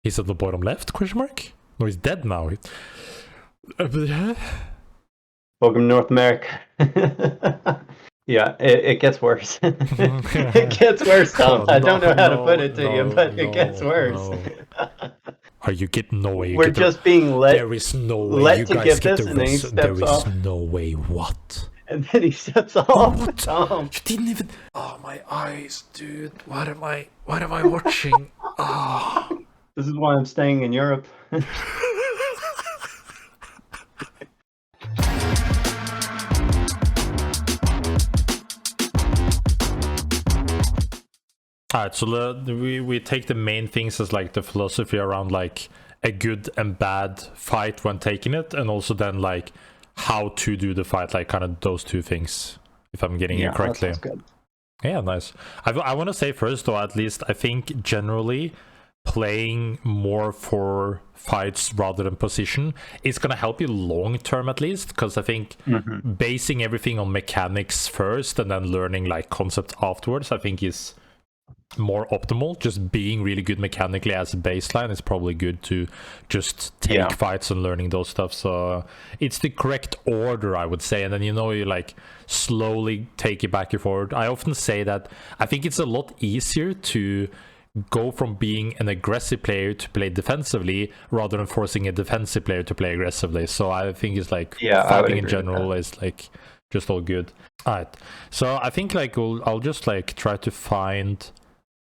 He's at the bottom left, question mark? No, he's dead now. Welcome to North America. Yeah, it gets worse. It gets worse, Tom. I don't know how to put it to you, but it gets worse. Are you getting no way? We're just being let. There is no way let you to guys get get this, the and then he rest. steps There off. is no way. What? And then he steps off. What? Tom. You didn't even. Oh, my eyes, dude. What am I watching? Oh. This is why I'm staying in Europe. Alright, so we take the main things as like the philosophy around like a good and bad fight when taking it, and also then like how to do the fight, like kind of those two things, if I'm getting it correctly. That sounds good. Yeah, nice. I want to say first though, at least I think generally playing more for fights rather than position is going to help you long term, at least, because I think basing everything on mechanics first and then learning like concepts afterwards, I think is more optimal. Just being really good mechanically as a baseline is probably good to just take fights and learning those stuff. So it's the correct order, I would say, and then you like slowly take it back and forward. I often say that I think it's a lot easier to go from being an aggressive player to play defensively rather than forcing a defensive player to play aggressively. So I think it's like fighting in general is like just all good. All right, so I think like I'll just like try to find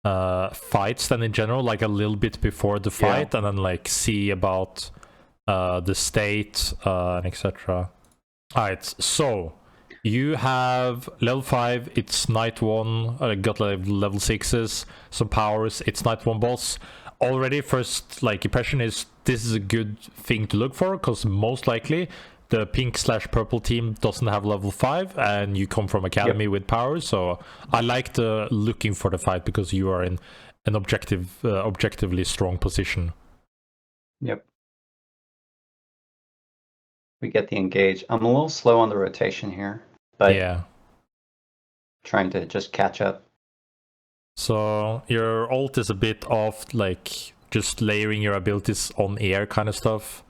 fights then in general, like a little bit before the fight, and then like see about the state and etc. All right, so you have level 5, it's night 1, got like level 6s, some powers, it's night 1 boss. Already first like impression is this is a good thing to look for, because most likely the pink/purple team doesn't have level 5 and you come from academy with powers. So I like the looking for the fight because you are in an objectively strong position. Yep. We get the engage. I'm a little slow on the rotation here, but yeah, trying to just catch up. So your ult is a bit off, like just layering your abilities on air kind of stuff.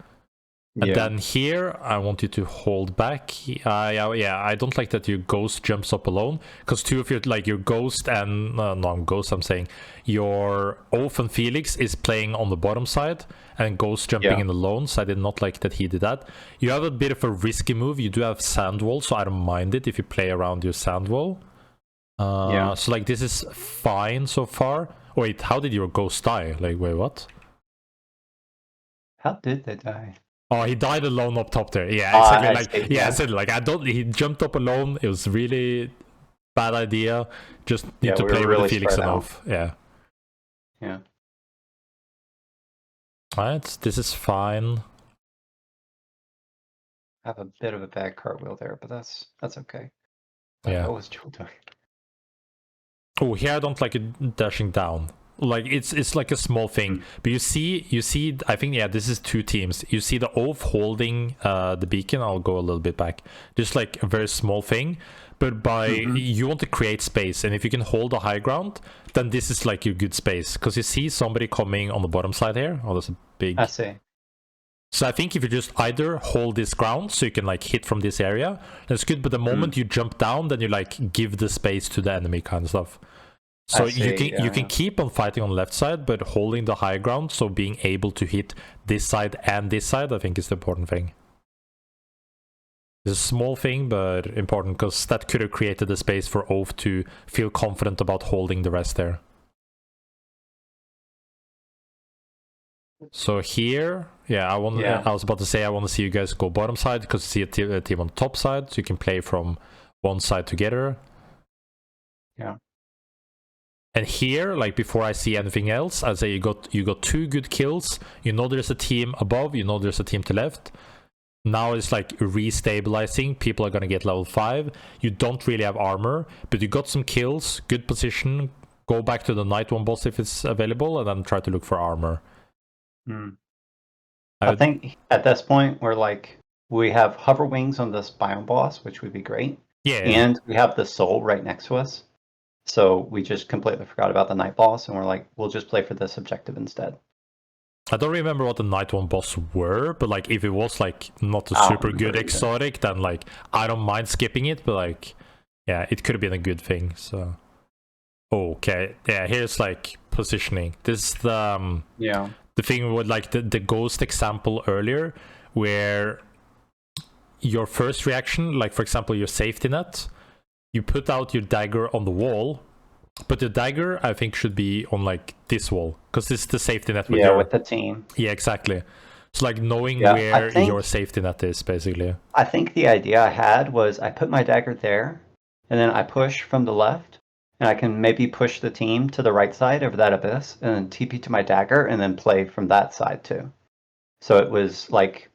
And then here, I want you to hold back. I don't like that your ghost jumps up alone, because two of your, like your ghost and, I'm saying, your Oath and Felix is playing on the bottom side, and ghost jumping in alone, so I did not like that he did that. You have a bit of a risky move, you do have sand wall, so I don't mind it if you play around your sand wall. So like this is fine so far. Wait, how did your ghost die? Like, wait, what? How did they die? Oh, he died alone up top there. Yeah, exactly. I said like he jumped up alone. It was really bad idea. Just need to play really with the Felix and Oath. Yeah. Alright, this is fine. I have a bit of a bad cartwheel there, but that's okay. Yeah. What was Joel doing? Oh, here I don't like it dashing down. Like it's like a small thing, but you see I think this is two teams. You see the Oath holding the beacon. I'll go a little bit back, just like a very small thing, but by you want to create space, and if you can hold the high ground, then this is like your good space, because you see somebody coming on the bottom side here. Oh, that's a big, I see. So I think if you just either hold this ground so you can like hit from this area, that's good, but the moment you jump down, then you like give the space to the enemy kind of stuff. So you can keep on fighting on the left side, but holding the high ground, so being able to hit this side and this side, I think is the important thing. It's a small thing, but important, because that could have created a space for Oath to feel confident about holding the rest there. So here, I was about to say I want to see you guys go bottom side, because you see a team on top side, so you can play from one side together. Yeah. And here, like before I see anything else, I say you got 2 good kills. You know there's a team above, you know there's a team to left. Now it's like restabilizing. People are gonna get level 5. You don't really have armor, but you got some kills, good position. Go back to the night 1 boss if it's available, and then try to look for armor. I think at this point we have hover wings on this biome boss, which would be great. Yeah. And we have the soul right next to us. So we just completely forgot about the night boss, and we're like, we'll just play for this objective instead. I don't remember what the night one boss were, but like if it was like not a super good exotic, then like I don't mind skipping it, but like yeah, it could have been a good thing. So okay, yeah, here's like positioning. This is the the thing with like the ghost example earlier, where your first reaction, like for example your safety net, you put out your dagger on the wall. But the dagger, I think, should be on like this wall, because this is the safety net. With the team. Yeah, exactly. So like knowing where your safety net is, basically. I think the idea I had was I put my dagger there, and then I push from the left, and I can maybe push the team to the right side over that abyss, and then TP to my dagger, and then play from that side too. So it was like,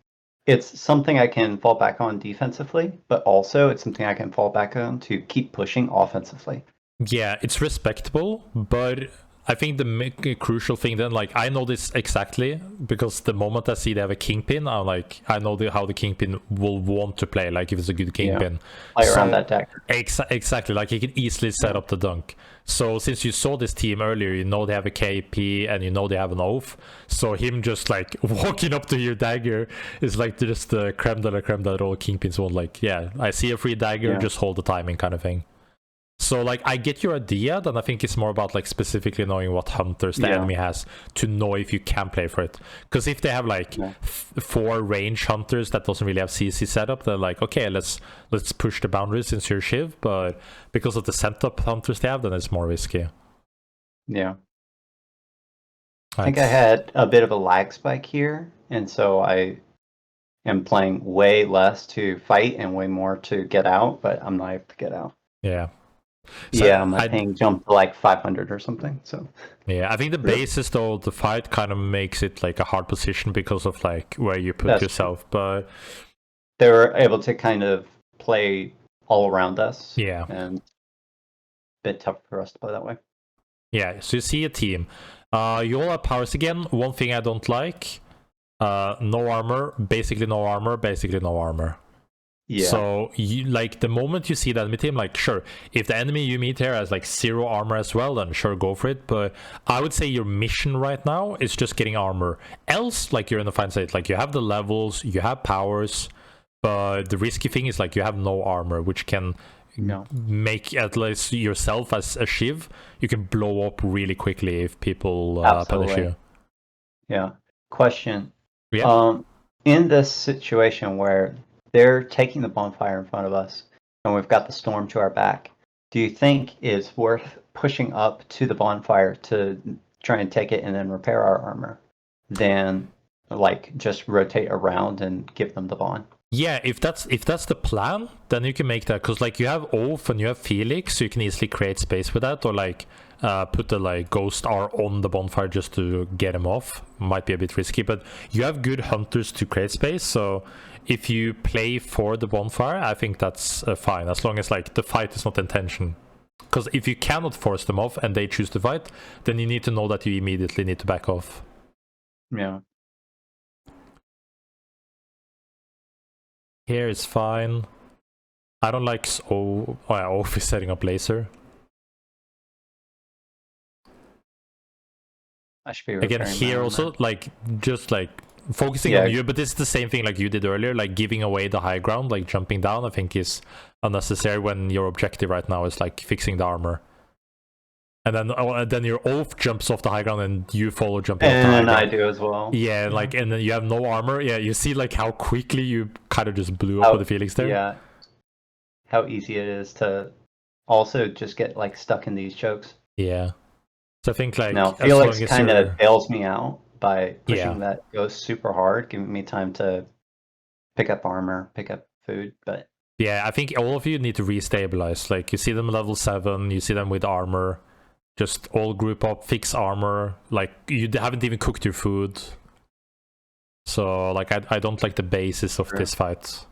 it's something I can fall back on defensively, but also it's something I can fall back on to keep pushing offensively. Yeah, it's respectable, but I think the crucial thing then, like I know this exactly, because the moment I see they have a kingpin, I'm like, I know how the kingpin will want to play, like if it's a good kingpin. Play around that dagger. Exactly, like he can easily set up the dunk. So since you saw this team earlier, you know they have a KP and you know they have an oath. So him just like walking up to your dagger is like just the creme de la creme that all kingpins want. Like, yeah, I see a free dagger, just hold the timing kind of thing. So like I get your idea, then I think it's more about like specifically knowing what hunters the enemy has to know if you can play for it. Because if they have like 4 range hunters that doesn't really have CC setup, they're like, okay, let's push the boundaries since you're Shiv. But because of the sent up hunters they have, then it's more risky. Yeah. I think I had a bit of a lag spike here, and so I am playing way less to fight and way more to get out, but I'm not able to get out. Yeah. So my ping jumped to like 500 or something. So yeah, I think the basis though, the fight kind of makes it like a hard position because of like where you put yourself. But they were able to kind of play all around us. Yeah, and a bit tough for us to play that way. Yeah, so you see a team. You all have powers again. One thing I don't like: no armor, basically no armor, basically no armor. Yeah. So you like the moment you see that enemy team, like sure, if the enemy you meet here has like 0 armor as well, then sure, go for it. But I would say your mission right now is just getting armor. Else, like you're in a fine state. Like you have the levels, you have powers, but the risky thing is like you have no armor, which can make at least yourself as a Shiv, you can blow up really quickly if people punish you. Yeah. Question. Yeah. In this situation where they're taking the bonfire in front of us, and we've got the storm to our back, do you think it's worth pushing up to the bonfire to try and take it and then repair our armor than like just rotate around and give them the bond? Yeah, if that's the plan, then you can make that, because like you have Oath and you have Felix, so you can easily create space with that, or like put the like Ghost R on the bonfire just to get him off. Might be a bit risky, but you have good hunters to create space, so if you play for the bonfire, I think that's fine, as long as like the fight is not intention. Because if you cannot force them off and they choose to fight, then you need to know that you immediately need to back off. Yeah. Here is fine. I don't like Oath is setting up laser. I should be again here also like just like focusing on you, but this is the same thing like you did earlier, like giving away the high ground, like jumping down, I think is unnecessary when your objective right now is like fixing the armor. And then your Oath jumps off the high ground and you follow jumping off the high ground. And I do as well. Yeah, like, and then you have no armor. Yeah, you see like how quickly you kind of just blew up with the Felix there. Yeah. How easy it is to also just get like stuck in these chokes. Yeah. So I think like... Now, Felix kind of bails me out by pushing that Ghost super hard, giving me time to pick up armor, pick up food, but... Yeah, I think all of you need to restabilize. Like, you see them level 7, you see them with armor. Just all group up, fix armor. Like, you haven't even cooked your food. So, like, I don't like the basis of this fight.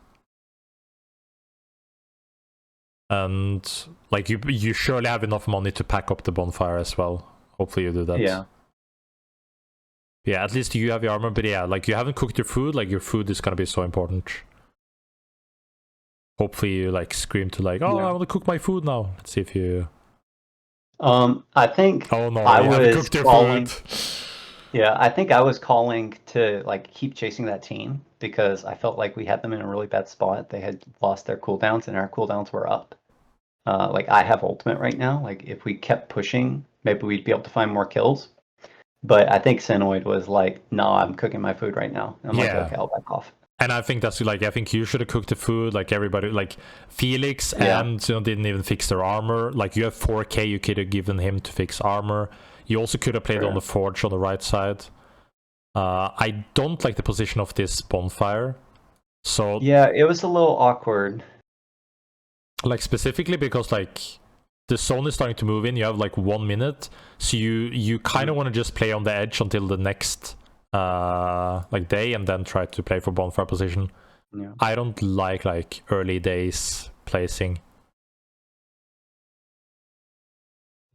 And, like, you surely have enough money to pack up the bonfire as well. Hopefully you do that. Yeah. Yeah, at least you have your armor, but yeah, like, you haven't cooked your food, like, your food is gonna be so important. Hopefully you, like, scream to, like, oh, I want to cook my food now. Let's see if you... I think oh, no, I was falling. Yeah, I think I was calling to like keep chasing that team because I felt like we had them in a really bad spot. They had lost their cooldowns and our cooldowns were up. Like I have ultimate right now. Like if we kept pushing, maybe we'd be able to find more kills. But I think Sinoid was like, "No, I'm cooking my food right now." And I'm like, Yeah. "Okay, I'll back off." And I think that's like, I think you should have cooked the food, like everybody, like Felix Yeah. and didn't even fix their armor. Like you have 4k, you could have given him to fix armor. You also could have played Sure. on the forge on the right side. I don't like the position of this bonfire. So Yeah, it was a little awkward. like specifically because like the zone is starting to move in, you have like 1 minute, so you kind of want to just play on the edge until the next like day, and then try to play for bonfire position. Yeah. I don't like early days placing.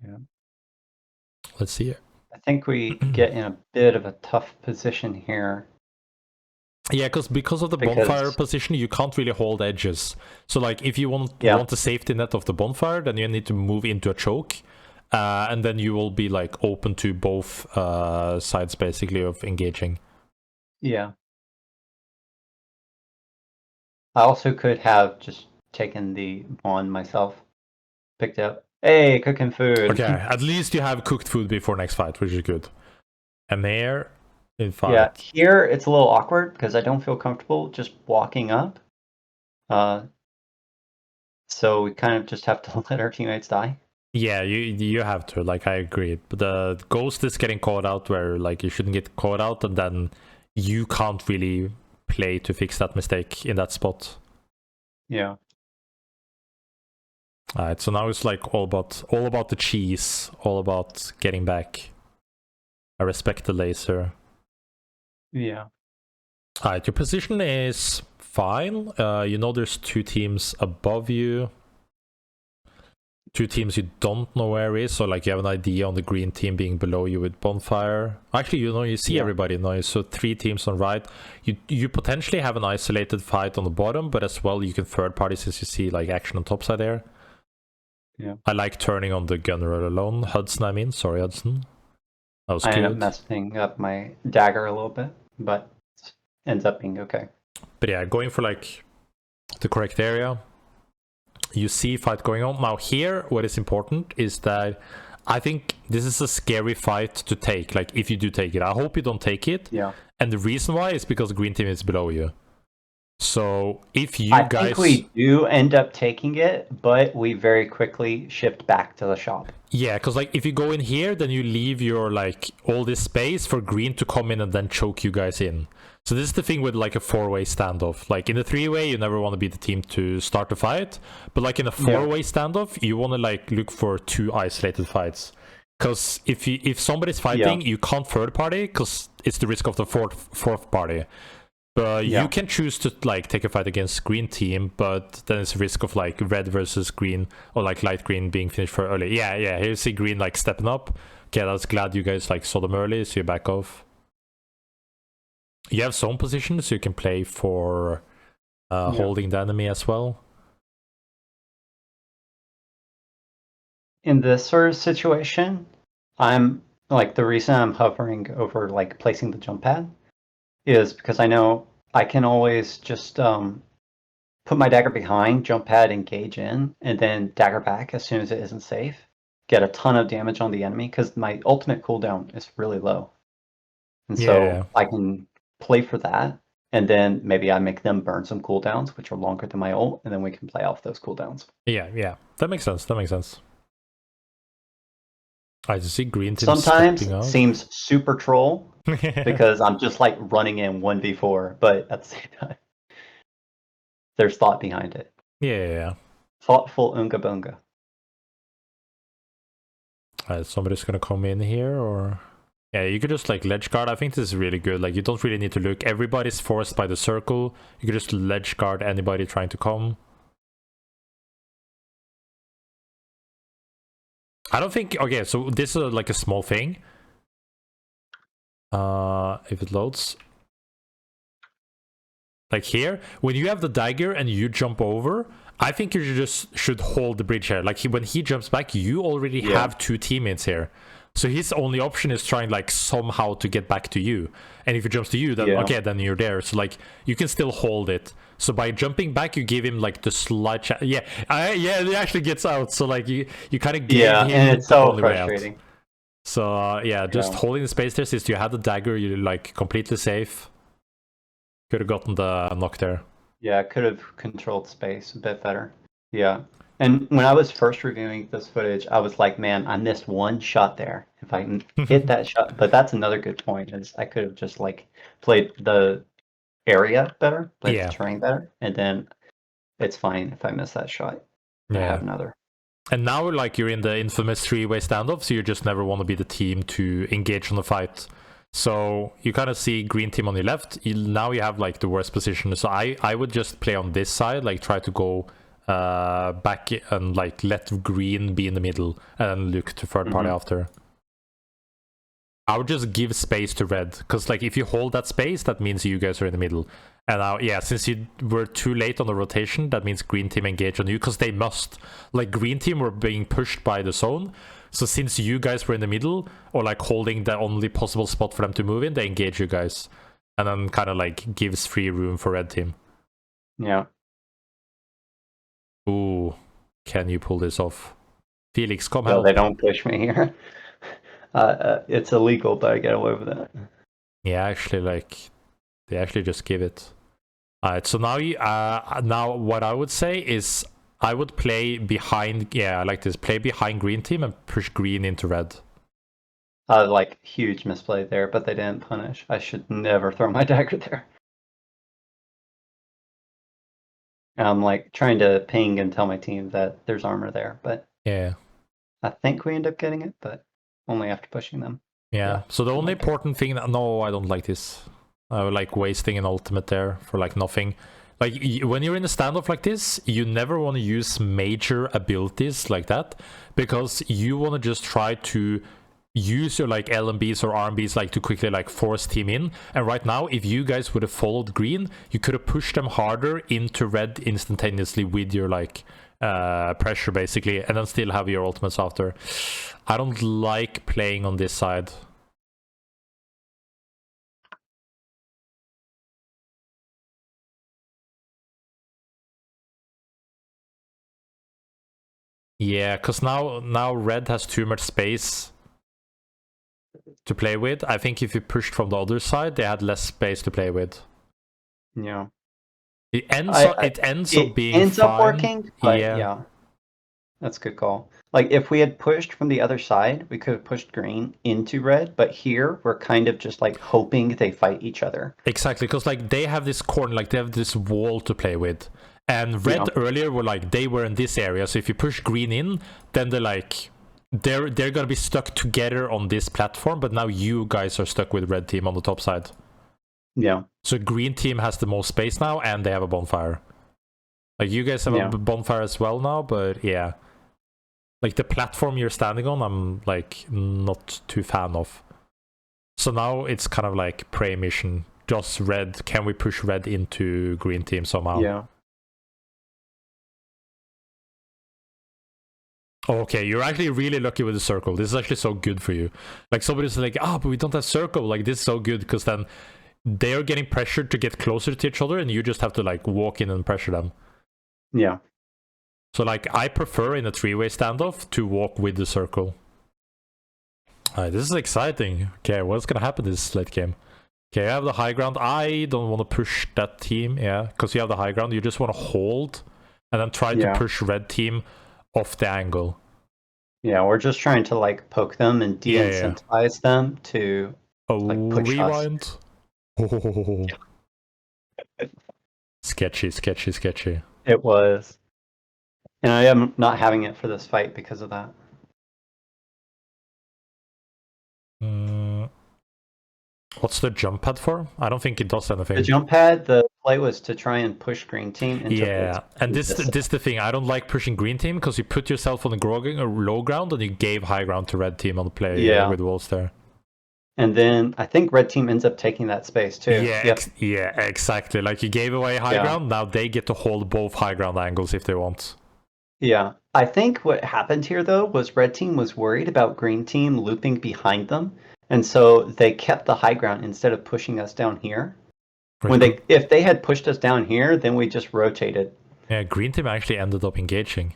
Yeah. Let's see here. I think we get in a bit of a tough position here. Yeah, because of the bonfire position, you can't really hold edges. So like if you want the safety net of the bonfire, then you need to move into a choke, and then you will be like open to both sides basically of engaging. Yeah. I also could have just taken the one myself, picked up. Hey, cooking food. Okay, at least you have cooked food before next fight, which is good. And there, in fight. Yeah, here it's a little awkward because I don't feel comfortable just walking up. So we kind of just have to let our teammates die. Yeah, you have to. Like I agree, but the ghost is getting caught out where like you shouldn't get caught out, and then you can't really play to fix that mistake in that spot. Yeah. Alright, so now it's like all about the cheese, all about getting back. I respect the laser. Yeah. Alright, your position is fine. You know there's 2 teams above you. 2 teams you don't know where is, so like you have an idea on the green team being below you with bonfire. Actually, you see everybody now, so 3 teams on right. You potentially have an isolated fight on the bottom, but as well you can third party since you see like action on top side there. Yeah. I like turning on the gunner alone. Hudson, I mean. Sorry, Hudson. That was I good. end up messing up my dagger a little bit, but it ends up being okay. But yeah, going for like the correct area. You see fight going on. Now here, what is important is that I think this is a scary fight to take. Like if you do take it. I hope you don't take it. Yeah. And the reason why is because the green team is below you. So if you I think we do end up taking it, but we very quickly shift back to the shop. Yeah, because like if you go in here, then you leave your like all this space for green to come in and then choke you guys in. So this is the thing with like a 4-way standoff. Like in a 3-way, you never want to be the team to start the fight, but like in a 4-way standoff, you want to like look for 2 isolated fights. Because if somebody's fighting, you can't third party because it's the risk of the fourth party. You can choose to like take a fight against green team, but then it's a risk of like red versus green or like light green being finished for early. Yeah, here you see green like stepping up. Okay, I was glad you guys like saw them early, so you back off. You have zone position, so you can play for holding the enemy as well. In this sort of situation, I'm like the reason I'm hovering over like placing the jump pad is because I know I can always just put my dagger behind, jump pad, engage in, and then dagger back as soon as it isn't safe. Get a ton of damage on the enemy because my ultimate cooldown is really low. And so I can play for that, and then maybe I make them burn some cooldowns, which are longer than my ult, and then we can play off those cooldowns. Yeah. That makes sense. I just see green team sometimes seems super troll because I'm just like running in 1v4, but at the same time, there's thought behind it. Yeah. Thoughtful unga bunga. Somebody's gonna come in here, or yeah, you could just like ledge guard. I think this is really good. Like you don't really need to look. Everybody's forced by the circle. You could just ledge guard anybody trying to come. I don't think. Okay, so this is like a small thing. If it loads, like here, when you have the dagger and you jump over, I think you just should hold the bridge here. Like when he jumps back, you already have 2 teammates here. So his only option is trying like somehow to get back to you. And if he jumps to you, then okay, then you're there. So like you can still hold it. So by jumping back, you give him like the slight chance. Yeah, he actually gets out. So like you kind of give him and it's so frustrating. So just holding the space there, since you had the dagger, you're like completely safe. Could have gotten the knock there. Yeah, could have controlled space a bit better. Yeah. And when I was first reviewing this footage, I was like, man, I missed one shot there. If I can hit that shot. But that's another good point, is I could have just like played the area better, played the terrain better, and then it's fine if I miss that shot. I have another. And now like you're in the infamous three-way standoff, so you just never want to be the team to engage on the fight. So you kind of see green team on your left. Now you have like the worst position. So I would just play on this side, like try to go back and like let green be in the middle and look to third party after. I would just give space to red, because like if you hold that space, that means you guys are in the middle. And now since you were too late on the rotation, that means green team engage on you, because they must. Like green team were being pushed by the zone, so since you guys were in the middle or like holding the only possible spot for them to move in, they engage you guys, and then kind of like gives free room for red team. Ooh, can you pull this off? Felix, come help. They don't push me here. It's illegal, but I get away with it. Yeah, actually, like they actually just give it. Alright, so now now what I would say is I would play behind. I like this. Play behind green team and push green into red. Like huge misplay there, but they didn't punish. I should never throw my dagger there. I'm like trying to ping and tell my team that there's armor there, but I think we end up getting it, but only after pushing them. So the only important thing no, I don't like this. Like wasting an ultimate there for like nothing. Like when you're in a standoff like this, you never want to use major abilities like that, because you want to just try to use your like LMBs or RMBs like to quickly like force team in. And right now, if you guys would have followed green, you could have pushed them harder into red instantaneously with your like pressure basically, and then still have your ultimates after. I don't like playing on this side. Yeah, because now red has too much space to play with. I think if you pushed from the other side, they had less space to play with. Yeah. It ends up being fine. Working, but yeah. That's a good call. Like if we had pushed from the other side, we could have pushed green into red, but here we're kind of just like hoping they fight each other. Exactly, because like they have this corner, like they have this wall to play with. And red earlier were like they were in this area, so if you push green in, then they're gonna be stuck together on this platform, but now you guys are stuck with red team on the top side. Yeah. So green team has the most space now, and they have a bonfire. Like you guys have a bonfire as well now, but like the platform you're standing on, I'm like not too fan of. So now it's kind of like prey mission. Just red. Can we push red into green team somehow? Yeah. Okay, you're actually really lucky with the circle. This is actually so good for you. Like somebody's like, but we don't have circle. Like this is so good, because then they're getting pressured to get closer to each other, and you just have to like walk in and pressure them. Yeah. So like I prefer in a three-way standoff to walk with the circle. Alright, this is exciting. Okay, what's gonna happen this late game? Okay, I have the high ground. I don't want to push that team, because you have the high ground. You just want to hold and then try to push red team off the angle. Yeah, we're just trying to like poke them and de-incentivize them to like push rewind. us. Oh. Sketchy. It was. And I am not having it for this fight because of that. What's the jump pad for? I don't think it does anything. The jump pad, the play was to try and push green team into and this the thing. I don't like pushing green team, because you put yourself on the low ground and you gave high ground to red team on the play with walls there. And then I think red team ends up taking that space too. Yeah, exactly. Like you gave away high ground, now they get to hold both high ground angles if they want. Yeah, I think what happened here, though, was red team was worried about green team looping behind them, and so they kept the high ground instead of pushing us down here. If they had pushed us down here, then we just rotated. Yeah, green team actually ended up engaging.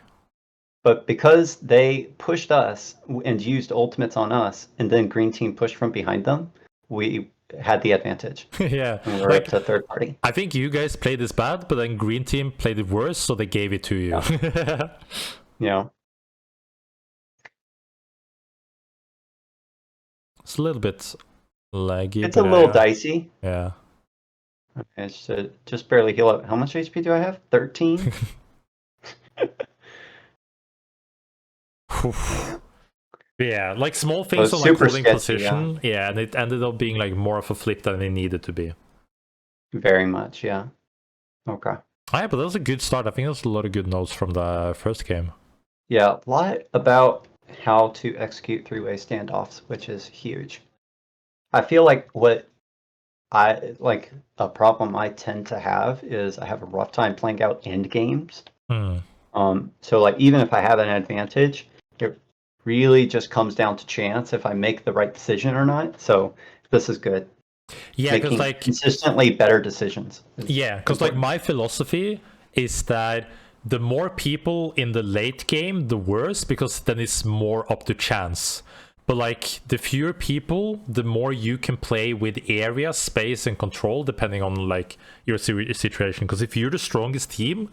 But because they pushed us and used ultimates on us, and then green team pushed from behind them, we had the advantage. Yeah. And we're up to third party. I think you guys played this bad, but then green team played it worse, so they gave it to you. Yeah. It's a little bit laggy. It's a little dicey. Yeah. Okay, so just barely heal up. How much HP do I have? 13? Yeah, like small things on like holding position. Yeah, and it ended up being like more of a flip than it needed to be. Very much, yeah. Okay. Yeah, but that was a good start. I think there's a lot of good notes from the first game. Yeah, a lot about how to execute three-way standoffs, which is huge. I feel like a problem I tend to have is I have a rough time playing out end games. So like even if I have an advantage, it really just comes down to chance if I make the right decision or not. So this is good. Yeah, because like consistently better decisions. Yeah, because like my philosophy is that the more people in the late game, the worse, because then it's more up to chance. But like the fewer people, the more you can play with area, space, and control, depending on like your situation. Because if you're the strongest team,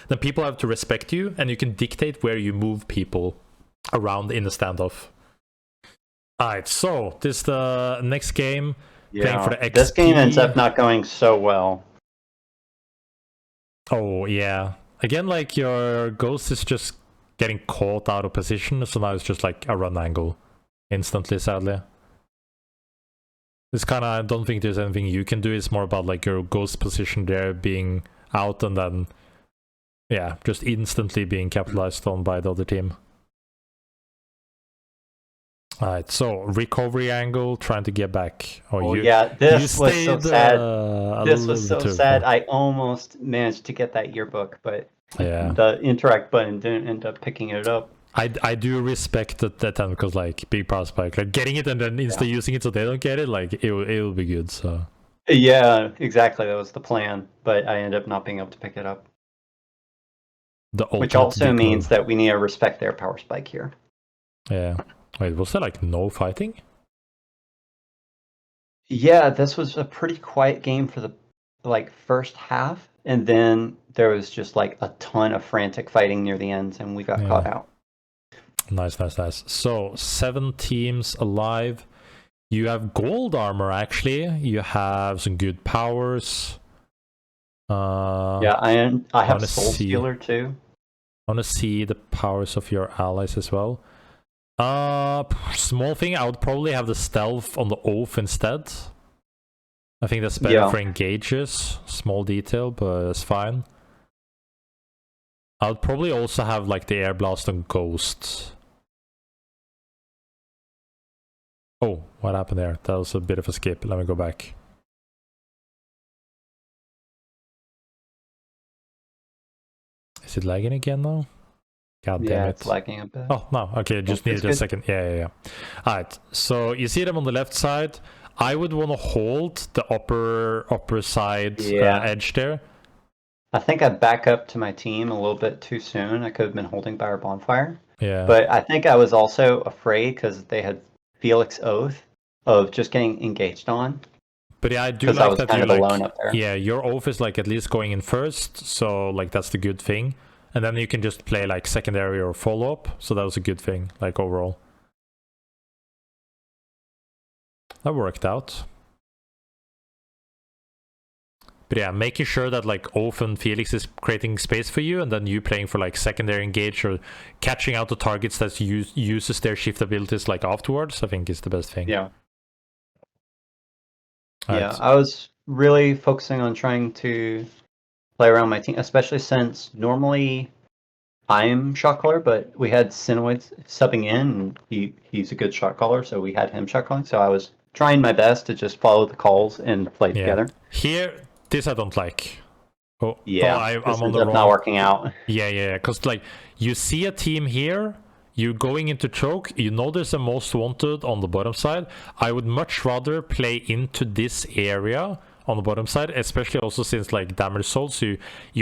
then people have to respect you, and you can dictate where you move people around in the standoff. Alright, so this is the next game. Yeah, playing for the XP. This game ends up not going so well. Oh, yeah. Again, like your ghost is just getting caught out of position, so now it's just like a run angle instantly, sadly. It's kind of, I don't think there's anything you can do. It's more about like your ghost position there being out and then, yeah, just instantly being capitalized on by the other team. Alright, so recovery angle, trying to get back. This was so sad. This was so sad. I almost managed to get that yearbook, but the interact button didn't end up picking it up. I do respect that time because like big prospect, like getting it and then instead using it so they don't get it, like it will be good. So yeah, exactly. That was the plan, but I ended up not being able to pick it up. Which also means that we need to respect their power spike here. Yeah. Wait, was there like no fighting? Yeah, this was a pretty quiet game for the like first half, and then there was just like a ton of frantic fighting near the ends, and we got caught out. Nice. So 7 teams alive. You have gold armor actually. You have some good powers. Yeah, I have Soul Stealer too. I want to see the powers of your allies as well. Small thing, I would probably have the stealth on the oath instead. I think that's better for engages. Small detail, but it's fine. I would probably also have like the air blast on ghosts. Oh, what happened there? That was a bit of a skip. Let me go back. Is it lagging again now? God damn it. It's lagging a bit. Oh, no. Okay, just needed a second. Yeah. Alright, so you see them on the left side. I would want to hold the upper side edge there. I think I back up to my team a little bit too soon. I could have been holding by our bonfire. Yeah. But I think I was also afraid because they had Felix Oath of just getting engaged on. But yeah, I do like that you're alone up there. Yeah, your oath is like at least going in first, so like that's the good thing. And then you can just play like secondary or follow-up, so that was a good thing, like overall. That worked out. But yeah, making sure that like Oath and Felix is creating space for you, and then you playing for like secondary engage or catching out the targets that uses their shift abilities like afterwards, I think is the best thing. Yeah. Yeah, I was really focusing on trying to play around my team, especially since normally I'm shot caller, but we had Sinoid subbing in, and he's a good shot caller, so we had him shot calling. So I was trying my best to just follow the calls and play together. Here, this I don't like. Yeah, I'm this on ends the up wrong. not working out. Yeah. Because like you see a team here, you're going into choke. You know there's a most wanted on the bottom side. I would much rather play into this area on the bottom side, especially also since like damage souls. You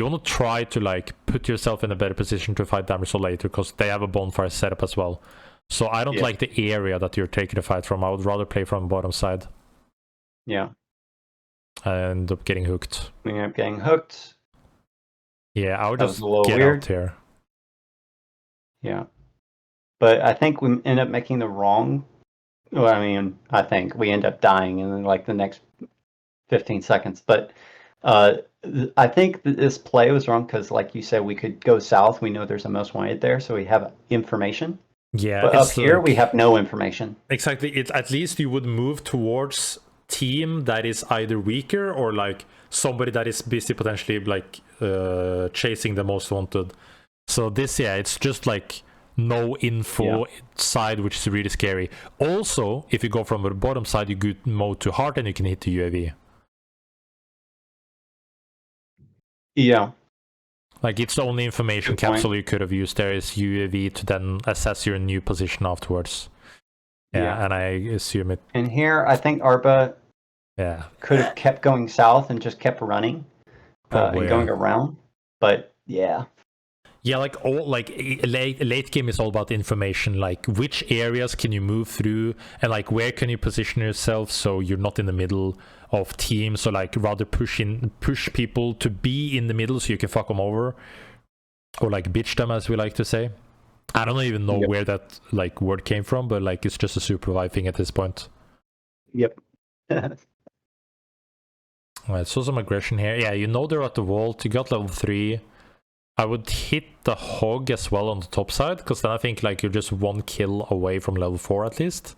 want to try to like put yourself in a better position to fight damage soul later because they have a bonfire setup as well. So I don't like the area that you're taking the fight from. I would rather play from the bottom side. Yeah. I end up getting hooked. We end up getting hooked. Yeah, I would That just was a little get weird. out here. Yeah. But I think we end up making the wrong. Well, I mean, I think we end up dying in like the next 15 seconds. But I think that this play was wrong because, like you said, we could go south. We know there's a most wanted there, so we have information. Yeah, but up here we have no information. Exactly. It at least you would move towards team that is either weaker or like somebody that is busy potentially like chasing the most wanted. So this, it's just like no info side, which is really scary. Also, if you go from the bottom side, you go mode to hard and you can hit the UAV. Yeah. Like it's the only information capsule you could have used there is UAV to then assess your new position afterwards. Yeah, and I assume it. And here, I think Arba could have kept going south and just kept running and going around. But yeah, like late game is all about information. Like which areas can you move through, and like where can you position yourself so you're not in the middle of teams. So like rather push people to be in the middle so you can fuck them over, or like bitch them, as we like to say. I don't even know where that like word came from, but like it's just a Supervive thing at this point. Yep. Alright, so some aggression here. Yeah, you know they're at the vault. You got level 3. I would hit the hog as well on the top side, because then I think like you're just 1 kill away from level 4 at least.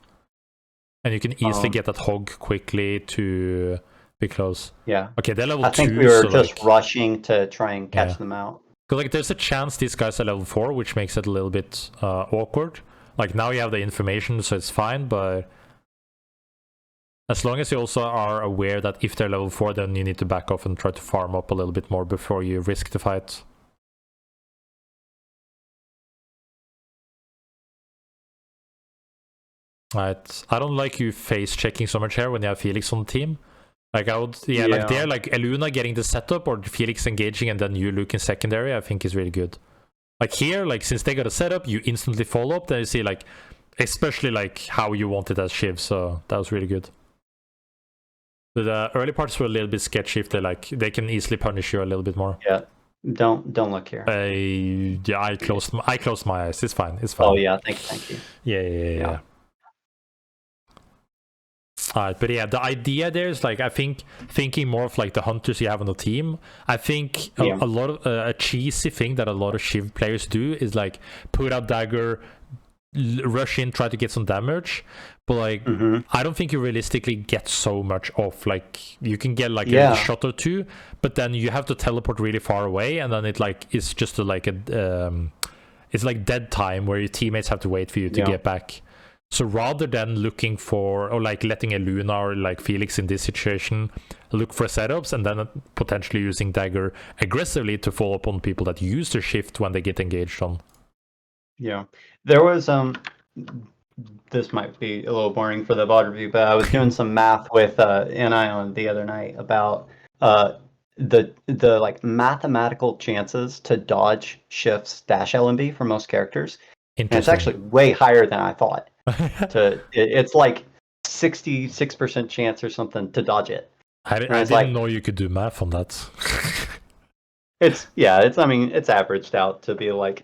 And you can easily get that hog quickly to be close. Yeah. Okay, they're level 2. I think we were just rushing to try and catch them out. Because like there's a chance these guys are level 4, which makes it a little bit awkward. Like now you have the information, so it's fine, but as long as you also are aware that if they're level 4, then you need to back off and try to farm up a little bit more before you risk the fight. Right. I don't like you face checking so much here when you have Felix on the team. Like I would, like there, like Eluna getting the setup or Felix engaging and then you look in secondary, I think is really good. Like here, like since they got a setup, you instantly follow up. Then you see like, especially like how you want it as Shiv. So that was really good. The early parts were a little bit sketchy. If they can easily punish you a little bit more. Yeah. Don't look here. I closed my eyes. It's fine. It's fine. Oh yeah, thank you. Yeah. Alright, but yeah, the idea there is like, I think thinking more of like the hunters you have on the team. I think a lot of a cheesy thing that a lot of Shiv players do is like put out dagger, rush in, try to get some damage, but like I don't think you realistically get so much off. Like you can get like a shot or two, but then you have to teleport really far away, and then it like it's just it's like dead time where your teammates have to wait for you to get back. So rather than looking for, or like letting a Luna or like Felix in this situation look for setups and then potentially using dagger aggressively to follow up on people that use their shift when they get engaged on. Yeah, there was this might be a little boring for the VOD review, but I was doing some math with Anion the other night about the like mathematical chances to dodge shifts dash LMB for most characters. And it's actually way higher than I thought. It's like 66% chance or something to dodge it. I didn't know you could do math on that. It's averaged out to be like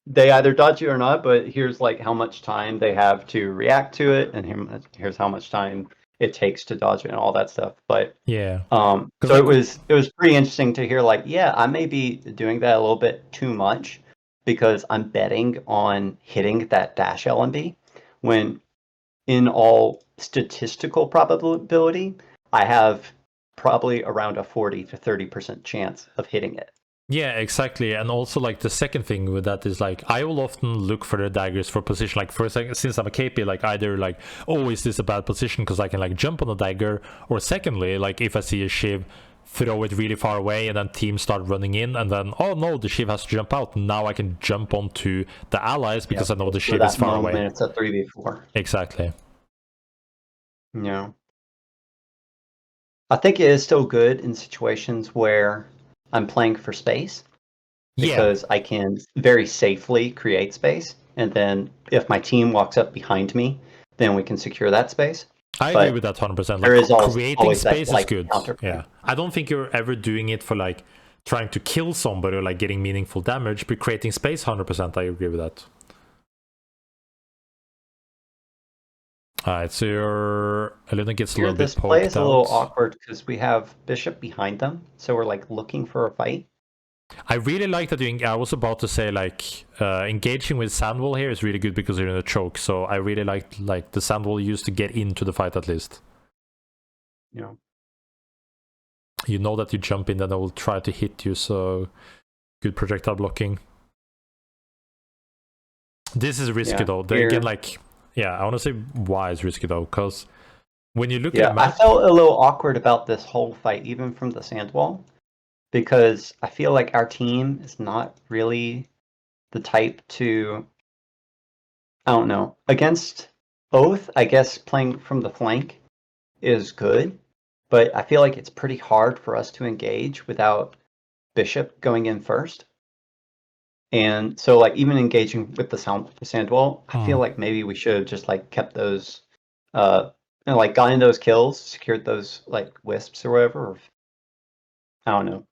they either dodge you or not, but here's like how much time they have to react to it, and here's how much time it takes to dodge it and all that stuff. But so it was pretty interesting to hear like, I may be doing that a little bit too much, because I'm betting on hitting that dash LMB, when in all statistical probability, I have probably around a 40 to 30% chance of hitting it. Yeah, exactly. And also like the second thing with that is like, I will often look for the daggers for position. Like for a second, since I'm a KP, like either like, oh, is this a bad position because I can like jump on the dagger? Or secondly, like if I see a Shiv throw it really far away, and then teams start running in, and then, oh no, the Shiv has to jump out. Now I can jump onto the allies because I know the Shiv is far away. It's a 3v4. Exactly. Yeah. I think it is still good in situations where I'm playing for space, because I can very safely create space, and then if my team walks up behind me, then we can secure that space. I agree with that 100%. Like, creating space is good. Yeah, I don't think you're ever doing it for like trying to kill somebody or like getting meaningful damage, but creating space, 100%. I agree with that. Alright, so your Eluna gets a little bit poked out. This play is a little awkward because we have Bishop behind them, so we're like looking for a fight. I really like that I was about to say, like, engaging with Sandwall here is really good because you're in a choke, so I really like the Sandwall used to get into the fight at least. Yeah. You know that you jump in, then I will try to hit you, so good projectile blocking. This is risky though. Again, like, I want to say why it's risky though, because when you look at I felt a little awkward about this whole fight, even from the Sandwall, because I feel like our team is not really the type to, I don't know, against Oath, I guess playing from the flank is good, but I feel like it's pretty hard for us to engage without Bishop going in first. And so, like, even engaging with the Sandwall, I feel like maybe we should have just like kept those, like gotten those kills, secured those like wisps or whatever. Or, I don't know,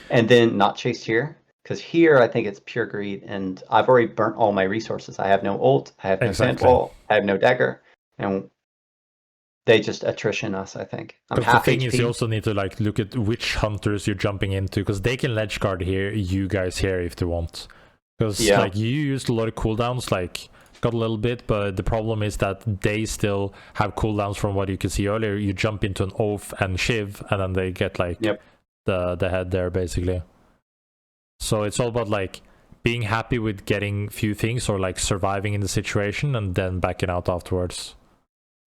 and then not chased here, because here I think it's pure greed, and I've already burnt all my resources. I have no ult, I have no Sandwall, I have no dagger, and they just attrition us. I think. But the thing is, you also need to like look at which hunters you're jumping into, because they can ledge guard here, you guys here if they want. Because like you used a lot of cooldowns, like got a little bit, but the problem is that they still have cooldowns from what you could see earlier. You jump into an Oath and Shiv, and then they get like the head there basically. So it's all about like being happy with getting few things, or like surviving in the situation and then backing out afterwards.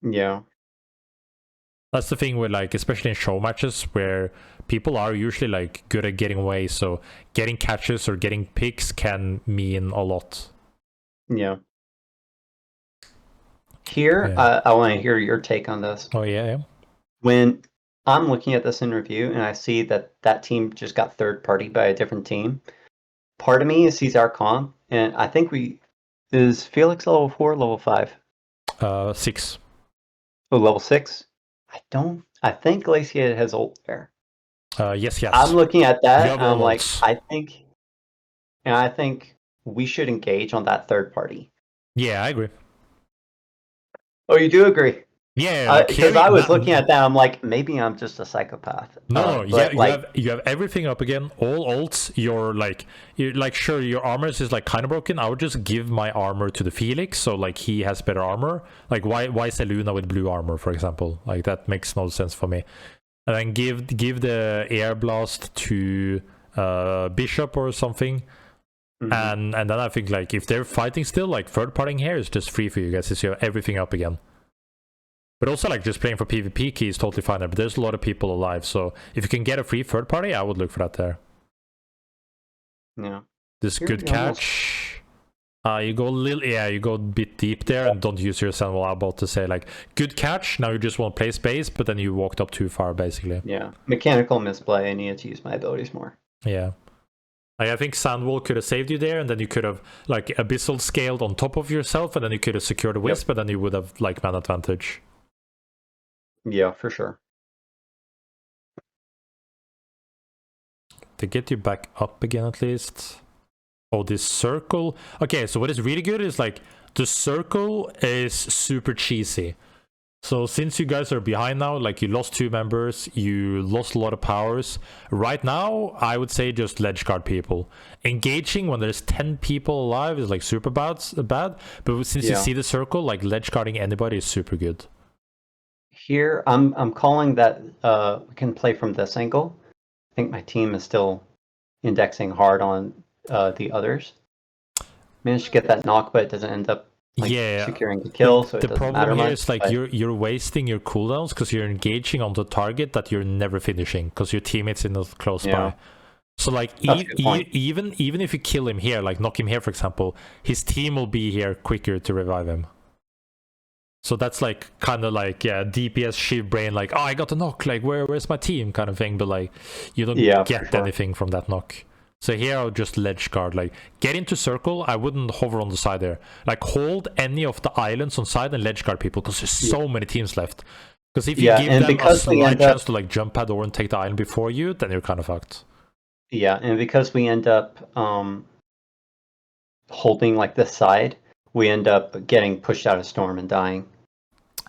Yeah. That's the thing with, like, especially in show matches where people are usually like good at getting away, so getting catches or getting picks can mean a lot. Yeah. Here, I want to hear your take on this. Oh yeah. When I'm looking at this in review and I see that that team just got third party by a different team, part of me sees our comp, and I think is Felix level 4, level 5? 6. Oh, level 6? I think Glaciated has ult there. Yes. I'm looking at that, and I'm like, I think we should engage on that third party. Yeah, I agree. Oh, you do agree? Yeah, because I was looking at that, I'm like, maybe I'm just a psychopath. No, you have everything up again, all ults. You're like sure, your armor is like kind of broken. I would just give my armor to the Felix, so like he has better armor. Like why Seluna with blue armor, for example? Like that makes no sense for me. And then give the air blast to Bishop or something. And then I think like if they're fighting still, like third partying here is just free for you guys. Since you have everything up again. But also, like, just playing for PvP key is totally fine there, but there's a lot of people alive, so if you can get a free third party, I would look for that there. Yeah. This good catch. You go you go a bit deep there and don't use your Sandwall. I'm about to say, like, good catch, now you just want to play space, but then you walked up too far, basically. Yeah. Mechanical misplay, I needed to use my abilities more. Yeah. Like, I think Sandwall could have saved you there, and then you could have, like, Abyssal scaled on top of yourself, and then you could have secured a Wisp, and then you would have, like, man advantage. Yeah, for sure. To get you back up again, at least. Oh, this circle. Okay, so what is really good is, like, the circle is super cheesy. So since you guys are behind now, like, you lost 2 members, you lost a lot of powers. Right now, I would say just ledge guard people. Engaging when there's 10 people alive is, like, super bad. But since you see the circle, like, ledge guarding anybody is super good. Here, I'm calling that we can play from this angle. I think my team is still indexing hard on the others. Managed to get that knock, but it doesn't end up securing the kill, so it doesn't problem matter here much, is like you're wasting your cooldowns because you're engaging on the target that you're never finishing because your teammates in the close by. So like even if you kill him here, like knock him here for example, his team will be here quicker to revive him. So that's like kind of like DPS shiv brain, like, oh, I got a knock, like where's my team kind of thing, but like you don't get anything from that knock. So here I'll just ledge guard, like get into circle. I wouldn't hover on the side there, like hold any of the islands on side and ledge guard people because there's so many teams left. Because if you give them a slight chance to like jump pad over and take the island before you, then you're kind of fucked. Yeah, and because we end up holding like this side, we end up getting pushed out of storm and dying.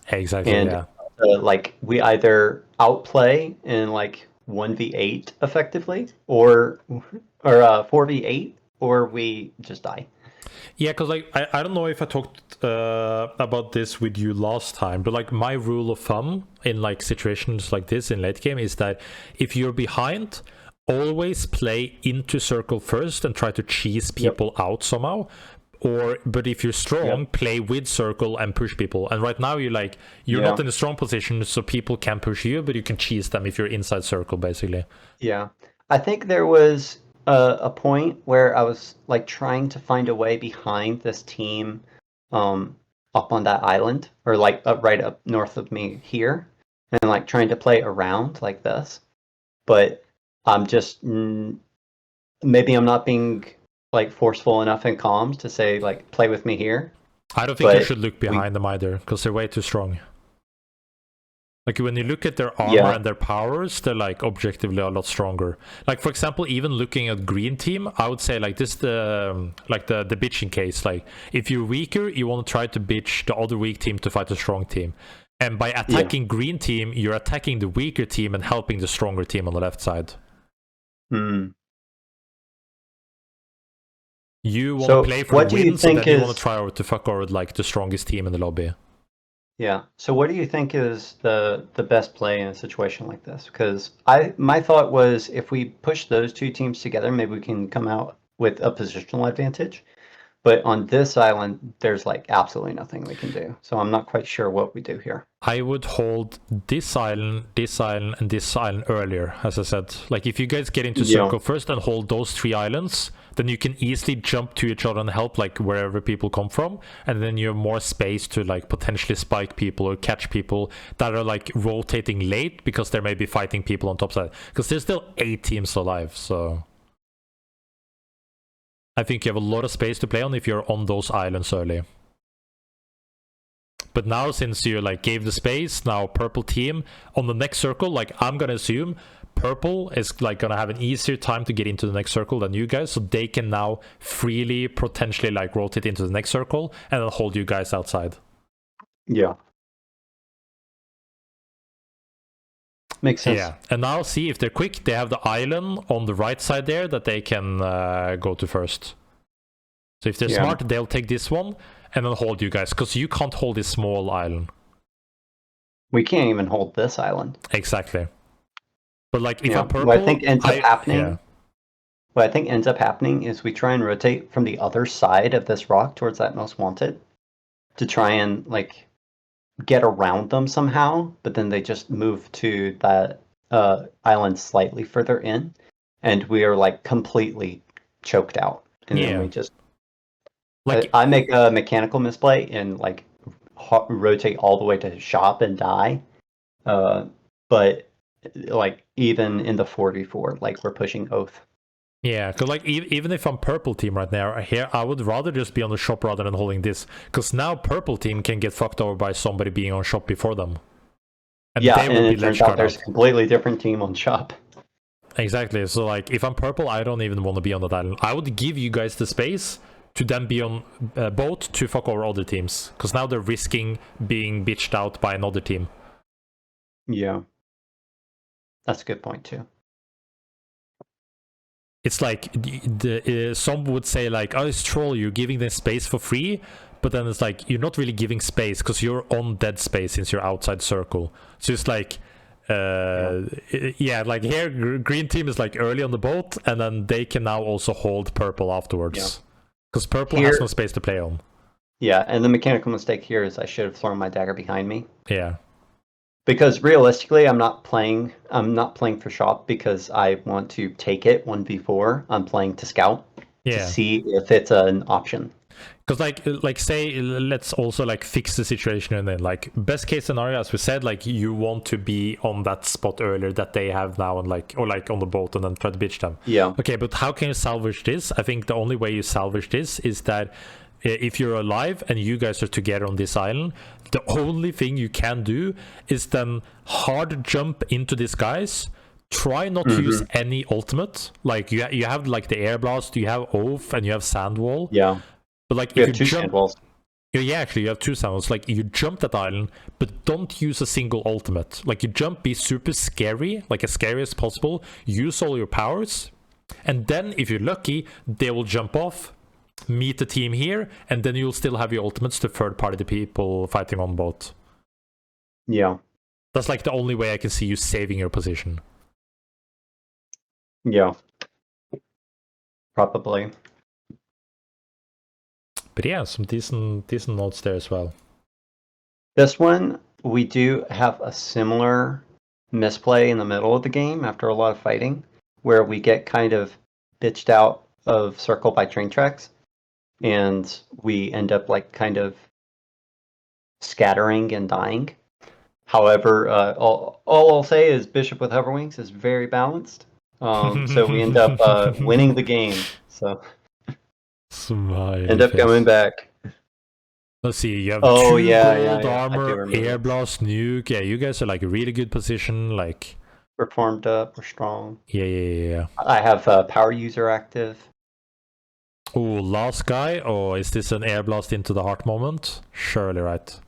Exactly. And like we either outplay in like 1v8 effectively, or 4v8, or we just die. Yeah, because like I don't know if I talked about this with you last time, but like my rule of thumb in like situations like this in late game is that if you're behind, always play into circle first and try to cheese people out somehow. But if you're strong, play with circle and push people. And right now you're not in a strong position, so people can push you, but you can cheese them if you're inside circle, basically. Yeah, I think there was a point where I was like trying to find a way behind this team, up on that island, or like right up north of me here, and like trying to play around like this. But I'm just maybe I'm not being like forceful enough in comms to say like play with me here. I don't think you should look behind them either, because they're way too strong. Like when you look at their armor and their powers, they're like objectively a lot stronger. Like for example, even looking at green team, I would say like this the bitching case. Like if you're weaker, you want to try to bitch the other weak team to fight the strong team. And by attacking green team, you're attacking the weaker team and helping the stronger team on the left side. You want to play for the wins, and then you want to try to fuck over like the strongest team in the lobby. Yeah. So what do you think is the best play in a situation like this? Because my thought was if we push those two teams together, maybe we can come out with a positional advantage. But on this island, there's like absolutely nothing we can do. So I'm not quite sure what we do here. I would hold this island, and this island earlier, as I said. Like if you guys get into circle first and hold those 3 islands, then you can easily jump to each other and help like wherever people come from. And then you have more space to like potentially spike people or catch people that are like rotating late because they may be fighting people on top side. Because there's still 8 teams alive, so I think you have a lot of space to play on if you're on those islands early. But now since you like gave the space, now purple team on the next circle, like I'm gonna assume purple is like gonna have an easier time to get into the next circle than you guys, so they can now freely potentially like rotate into the next circle and then hold you guys outside. Yeah. Makes sense. Yeah, and now see if they're quick, they have the island on the right side there that they can go to first. So if they're smart, they'll take this one and then hold you guys, because you can't hold this small island. We can't even hold this island. Exactly. But like if I'm purple, what I think ends up happening is we try and rotate from the other side of this rock towards that most wanted to try and like get around them somehow, but then they just move to that island slightly further in, and we are like completely choked out. And then we just like I make a mechanical misplay and like rotate all the way to shop and die. But like even in the 4v4, like we're pushing oath. Yeah, because like even if I'm purple team right now here, I would rather just be on the shop rather than holding this, because now purple team can get fucked over by somebody being on shop before them. And it turns out there's a completely different team on shop. Exactly. So like if I'm purple, I don't even want to be on that island. I would give you guys the space to then be on boat to fuck over other teams, because now they're risking being bitched out by another team. Yeah, that's a good point too. It's like some would say like, oh, it's troll, you're giving them space for free, but then it's like you're not really giving space because you're on dead space since you're outside circle. So it's like like here green team is like early on the boat, and then they can now also hold purple afterwards, because purple has no space to play on. Yeah, and the mechanical mistake here is I should have thrown my dagger behind me. Yeah. Because realistically, I'm not playing for shop because I want to take it 1v4. I'm playing to scout to see if it's an option. Because like say let's also like fix the situation, and then like best case scenario, as we said, like you want to be on that spot earlier that they have now, and like or like on the boat and then try to bitch them. Yeah. Okay, but how can you salvage this? I think the only way you salvage this is that if you're alive and you guys are together on this island, the only thing you can do is then hard jump into these guys. Try not to use any ultimate. Like you have like the air blast, you have oath, and you have sand wall. Yeah. But like if you jump, yeah, actually you have 2 sandwalls. Like you jump that island, but don't use a single ultimate. Like you jump, be super scary, like as scary as possible. Use all your powers, and then if you're lucky, they will jump off, meet the team here, and then you'll still have your ultimates to third party people fighting on boat. Yeah, that's like the only way I can see you saving your position. Yeah, probably. But yeah, some decent notes there as well. This one, we do have a similar misplay in the middle of the game after a lot of fighting, where we get kind of bitched out of circle by train tracks, and we end up like kind of scattering and dying. However, all I'll say is Bishop with Hoverwings is very balanced. So we end up winning the game. So end up coming back. Let's see, you have 2 gold armor, air blast, nuke. Yeah, you guys are like a really good position. Like we're formed up, we're strong. Yeah. I have power user active. Oh, last guy. Oh, is this an air blast into the heart moment? Surely, right?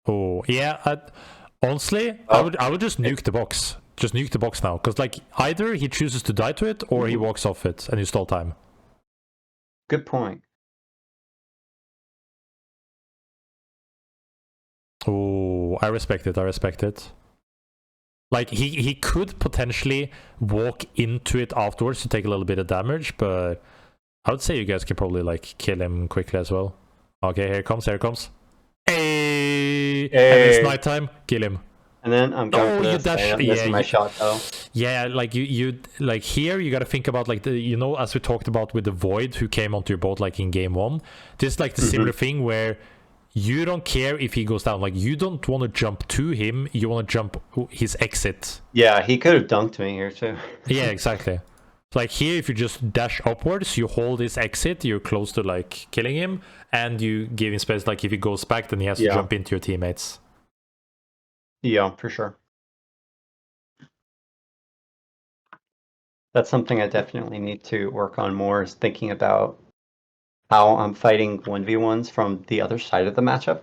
Oh, yeah. Honestly, I would just nuke the box. Just nuke the box now, because like either he chooses to die to it or he walks off it and you stall time. Good point. Oh, I respect it. Like he could potentially walk into it afterwards to take a little bit of damage, but I would say you guys can probably like kill him quickly as well. Okay, here it comes. Hey! And it's nighttime. Kill him. And then I'm going for this. I'm missing my shot though. Yeah, like you like here you gotta think about like the, you know, as we talked about with the Void who came onto your boat like in game 1. This is like the similar thing where you don't care if he goes down. Like you don't want to jump to him, you want to jump his exit. Yeah, he could have dunked me here too. Yeah, exactly. Like here, if you just dash upwards, you hold his exit, you're close to like killing him, and you give him space. Like if he goes back, then he has to jump into your teammates. Yeah, for sure. That's something I definitely need to work on more, is thinking about how I'm fighting 1v1s from the other side of the matchup.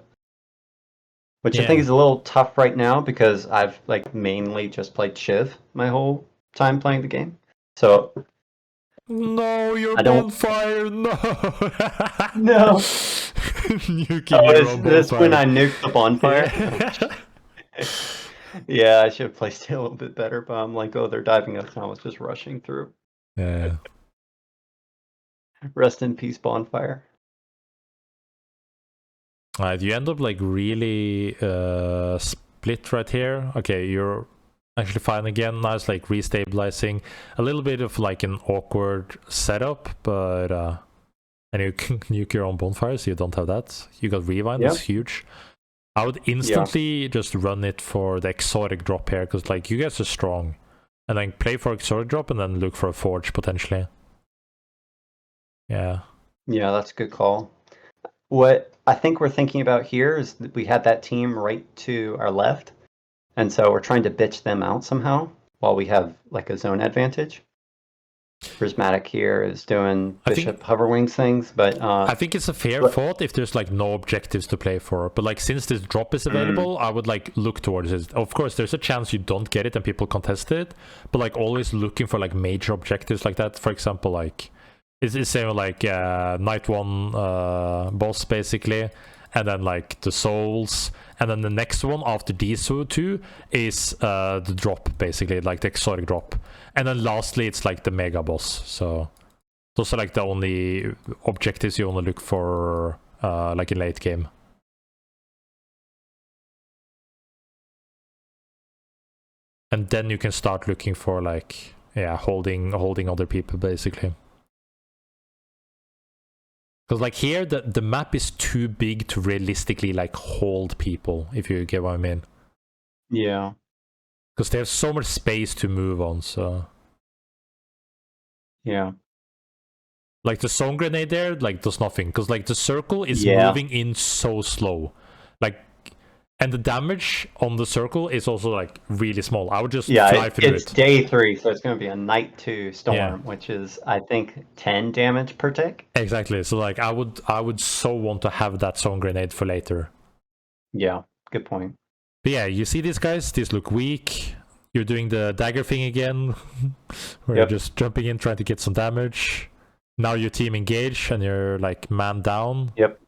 Which I think is a little tough right now because I've like mainly just played Shiv my whole time playing the game. So no, you're bonfire. No. No. Nuking is this when I nuked the bonfire? Yeah, I should have placed it a little bit better, but I'm like, oh, they're diving us, and I was just rushing through. Yeah. Rest in peace, bonfire. You end up like really split right here. Okay, you're actually fine again. Nice, like restabilizing. A little bit of like an awkward setup, but and you can nuke your own bonfire, so you don't have that. You got rewind. That's huge. I would instantly just run it for the exotic drop here, because like you guys are strong, and then play for exotic drop and then look for a forge potentially. Yeah, that's a good call. What I think we're thinking about here is that we had that team right to our left, and so we're trying to bitch them out somehow while we have like a zone advantage. Prismatic here is doing Bishop Hoverwings things, but I think it's a fair thought if there's like no objectives to play for. But like since this drop is available, I would like look towards it. Of course, there's a chance you don't get it and people contest it, but like always looking for like major objectives like that. For example, like it's saying like night 1 boss basically, and then like the souls, and then the next one after these 2 is the drop basically, like the exotic drop. And then lastly, it's like the mega boss. So those are like the only objectives you want to look for like in late game. And then you can start looking for like, yeah, holding other people basically. Because like here, the map is too big to realistically like hold people, if you get what I mean. Yeah. Because there's so much space to move on, so... Yeah. Like the zone grenade there, like does nothing. Because like the circle is moving in so slow. Like, and the damage on the circle is also like really small. I would just fly through it. It's day 3, so it's going to be a night 2 storm, which is, I think, 10 damage per tick. Exactly. So like I would so want to have that zone grenade for later. Yeah, good point. But yeah, you see these guys, these look weak. You're doing the dagger thing again, where you're just jumping in, trying to get some damage. Now your team engage and you're like man down. Yep.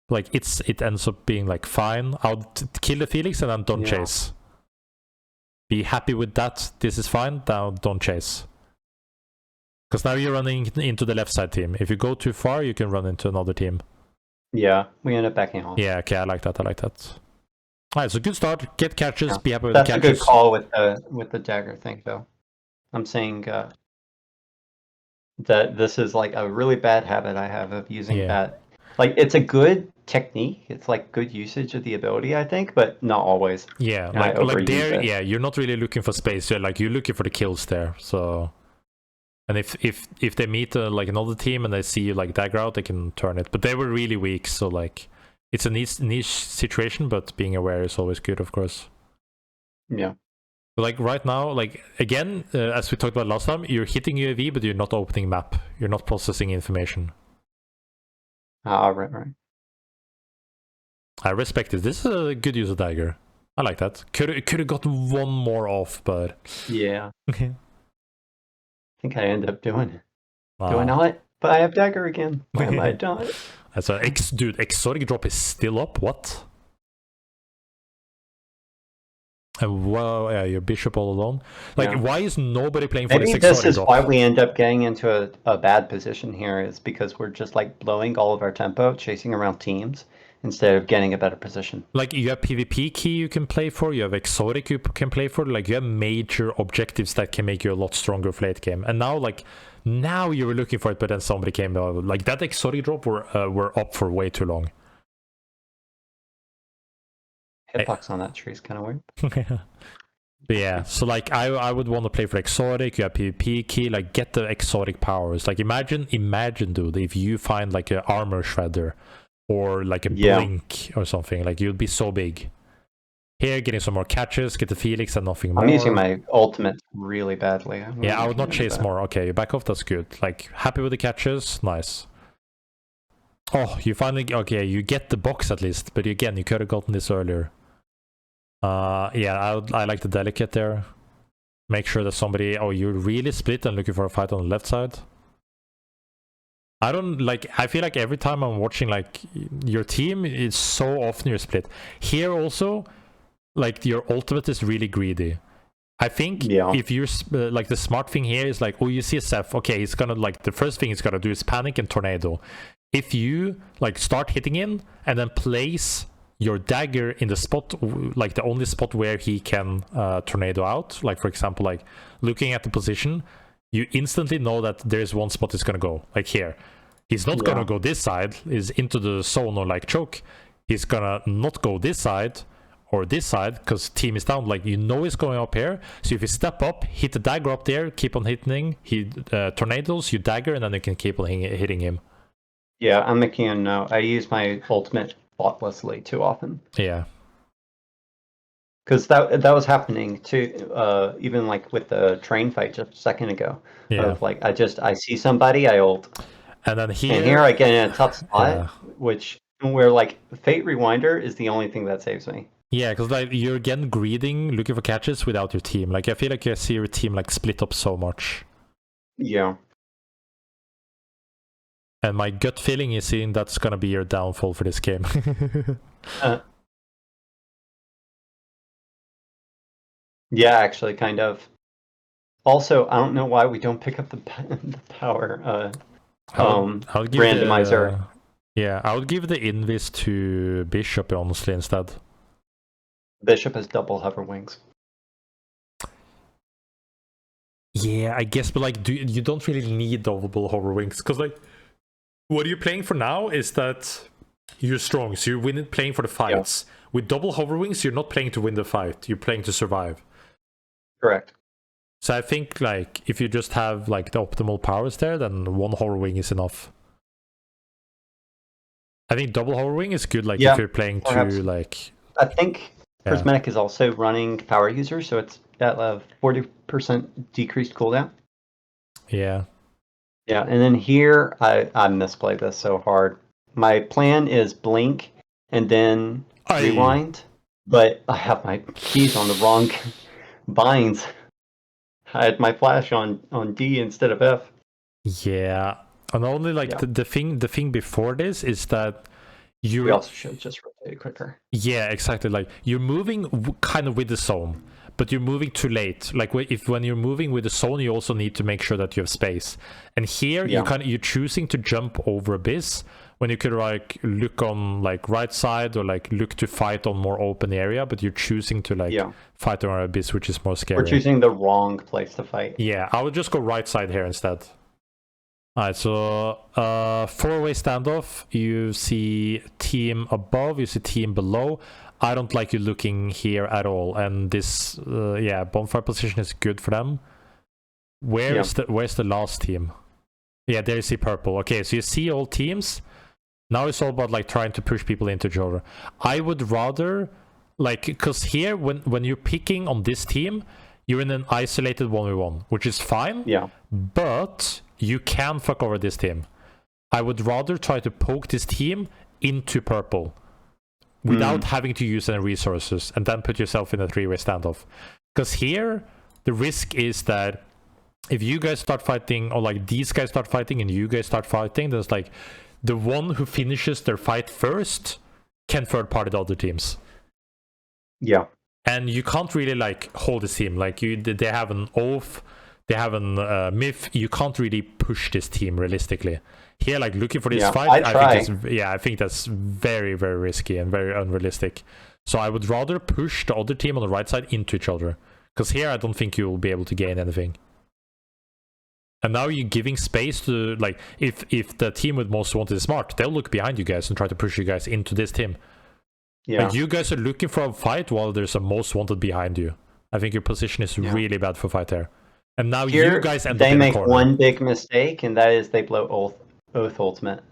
Like it ends up being like fine. I'll kill the Felix and then don't chase. Be happy with that. This is fine. Now don't chase. Because now you're running into the left side team. If you go too far, you can run into another team. Yeah, we end up backing off. Yeah, okay, I like that. Alright, so good start. Get catches. Be happy with the catches. That's a good call with the dagger thing, though. I'm saying that this is like a really bad habit I have of using that. Like, it's a good technique. It's like good usage of the ability, I think, but not always. Yeah, like there, you're not really looking for space. You're looking for the kills there. So, and if they meet like another team and they see you like dagger out, they can turn it. But they were really weak, so like it's a niche situation. But being aware is always good, of course. Yeah. But like right now, like again, as we talked about last time, you're hitting UAV, but you're not opening map. You're not processing information. Right. I respect it. This is a good use of dagger. I like that. Could have gotten one more off, but yeah. I think I ended up doing it. Do I not? But I have dagger again. Why am I done? That's dude. Exotic drop is still up. What? And well, yeah, your bishop all alone. Like, why is nobody playing for this exotic drop? Maybe this is why we end up getting into a bad position here, is because we're just like blowing all of our tempo, chasing around teams, instead of getting a better position. Like, you have PvP key you can play for, you have exotic you can play for, like, you have major objectives that can make you a lot stronger for late game. And now, like, now you were looking for it, but then somebody came over. Like, that exotic drop were up for way too long. Hitbox on that tree is kind of weird. But yeah, so like I would want to play for exotic. You have PvP key, like get the exotic powers. Like imagine dude, if you find like an armor shredder or like a blink or something, like you'd be so big. Here, getting some more catches, get the Felix and nothing more. I'm using my ultimate really badly. Yeah, I would not chase more. Okay, you back off, that's good. Like happy with the catches, nice. Oh, you finally, okay, you get the box at least, but again, you could have gotten this earlier. Yeah, I like the delicate there. Make sure that somebody, you're really split and looking for a fight on the left side. I feel like every time I'm watching like your team, it's so often you're split. Here also, like your ultimate is really greedy. I think if you're like the smart thing here is like, you see a Seth, okay, he's gonna like the first thing he's gonna do is panic and tornado. If you like start hitting in and then place your dagger in the spot, like the only spot where he can tornado out, like for example, like looking at the position, you instantly know that there's one spot he's gonna go, like here. He's not gonna go this side, is into the zone or like choke. He's gonna not go this side or this side because team is down, like you know he's going up here. So if you step up, hit the dagger up there, keep on hitting, he tornadoes, you dagger, and then you can keep on hitting him. Yeah, I'm making a note. I use my ultimate thoughtlessly too often. Yeah. Because that was happening too, even like with the train fight just a second ago. Yeah. Of like I see somebody, I ult. And then here I get in a tough spot, where like Fate Rewinder is the only thing that saves me. Yeah, because like you're again greeding, looking for catches without your team. Like I feel like I see your team like split up so much. Yeah. And my gut feeling is seeing that's gonna be your downfall for this game. Yeah, actually, kind of. Also, I don't know why we don't pick up the power I'll give randomizer. Yeah, I would give the invis to Bishop, honestly, instead. Bishop has double hover wings. Yeah, I guess, but like, you don't really need double hover wings, because like, what you're playing for now is that you're strong, so you're playing for the fights. Yeah. With double hover wings, you're not playing to win the fight, you're playing to survive. Correct. So I think like if you just have like the optimal powers there, then one hover wing is enough. I think double hover wing is good, like if you're playing to like. I think Prismatic is also running power user, so it's at 40% decreased cooldown. Yeah. Yeah, and then here I misplayed this so hard. My plan is blink and then rewind, but I have my keys on the wrong binds. I had my flash on D instead of F. Yeah, and only like the thing before this is that we also should just rotate quicker. Yeah, exactly. Like you're moving kind of with the zone, but you're moving too late. Like when you're moving with the zone, you also need to make sure that you have space. And here you're choosing to jump over Abyss when you could like look on like right side or like look to fight on more open area, but you're choosing to like fight on Abyss, which is more scary. We're choosing the wrong place to fight. Yeah, I would just go right side here instead. Alright, so 4-way standoff. You see team above, you see team below. I don't like you looking here at all, and this bonfire position is good for them. Where's the last team? Yeah, there you see purple. Okay, so you see all teams. Now it's all about like trying to push people into each other. I would rather like, because here when you're picking on this team, you're in an isolated 1v1, which is fine. Yeah. But you can fuck over this team. I would rather try to poke this team into purple without having to use any resources and then put yourself in a 3-way standoff. Because here, the risk is that if you guys start fighting, or like these guys start fighting and you guys start fighting, there's like the one who finishes their fight first can third party the other teams. Yeah. And you can't really like hold this team. Like they have an oath, they have a myth. You can't really push this team realistically. Here, like looking for this fight, I think that's very, very risky and very unrealistic. So I would rather push the other team on the right side into each other, because here I don't think you will be able to gain anything. And now you're giving space to like if the team with most wanted is smart, they'll look behind you guys and try to push you guys into this team. Yeah. Like you guys are looking for a fight while there's a most wanted behind you. I think your position is really bad for fight there. And now here, you guys end up in the corner. They make one big mistake, and that is they blow Oath ultimate.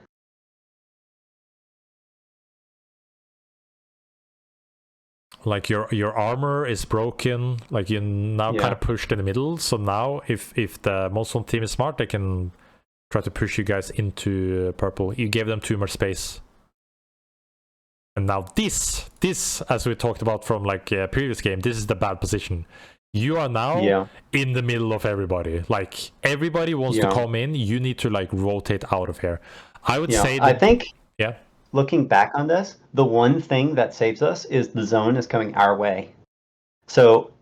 Like your armor is broken. Like you're now kind of pushed in the middle. So now if the most wanted team is smart, they can try to push you guys into purple. You gave them too much space. And now this, as we talked about from like a previous game, this is the bad position. You are now in the middle of everybody. Like everybody wants to come in. You need to like rotate out of here. I would say that, I think looking back on this, the one thing that saves us is the zone is coming our way. So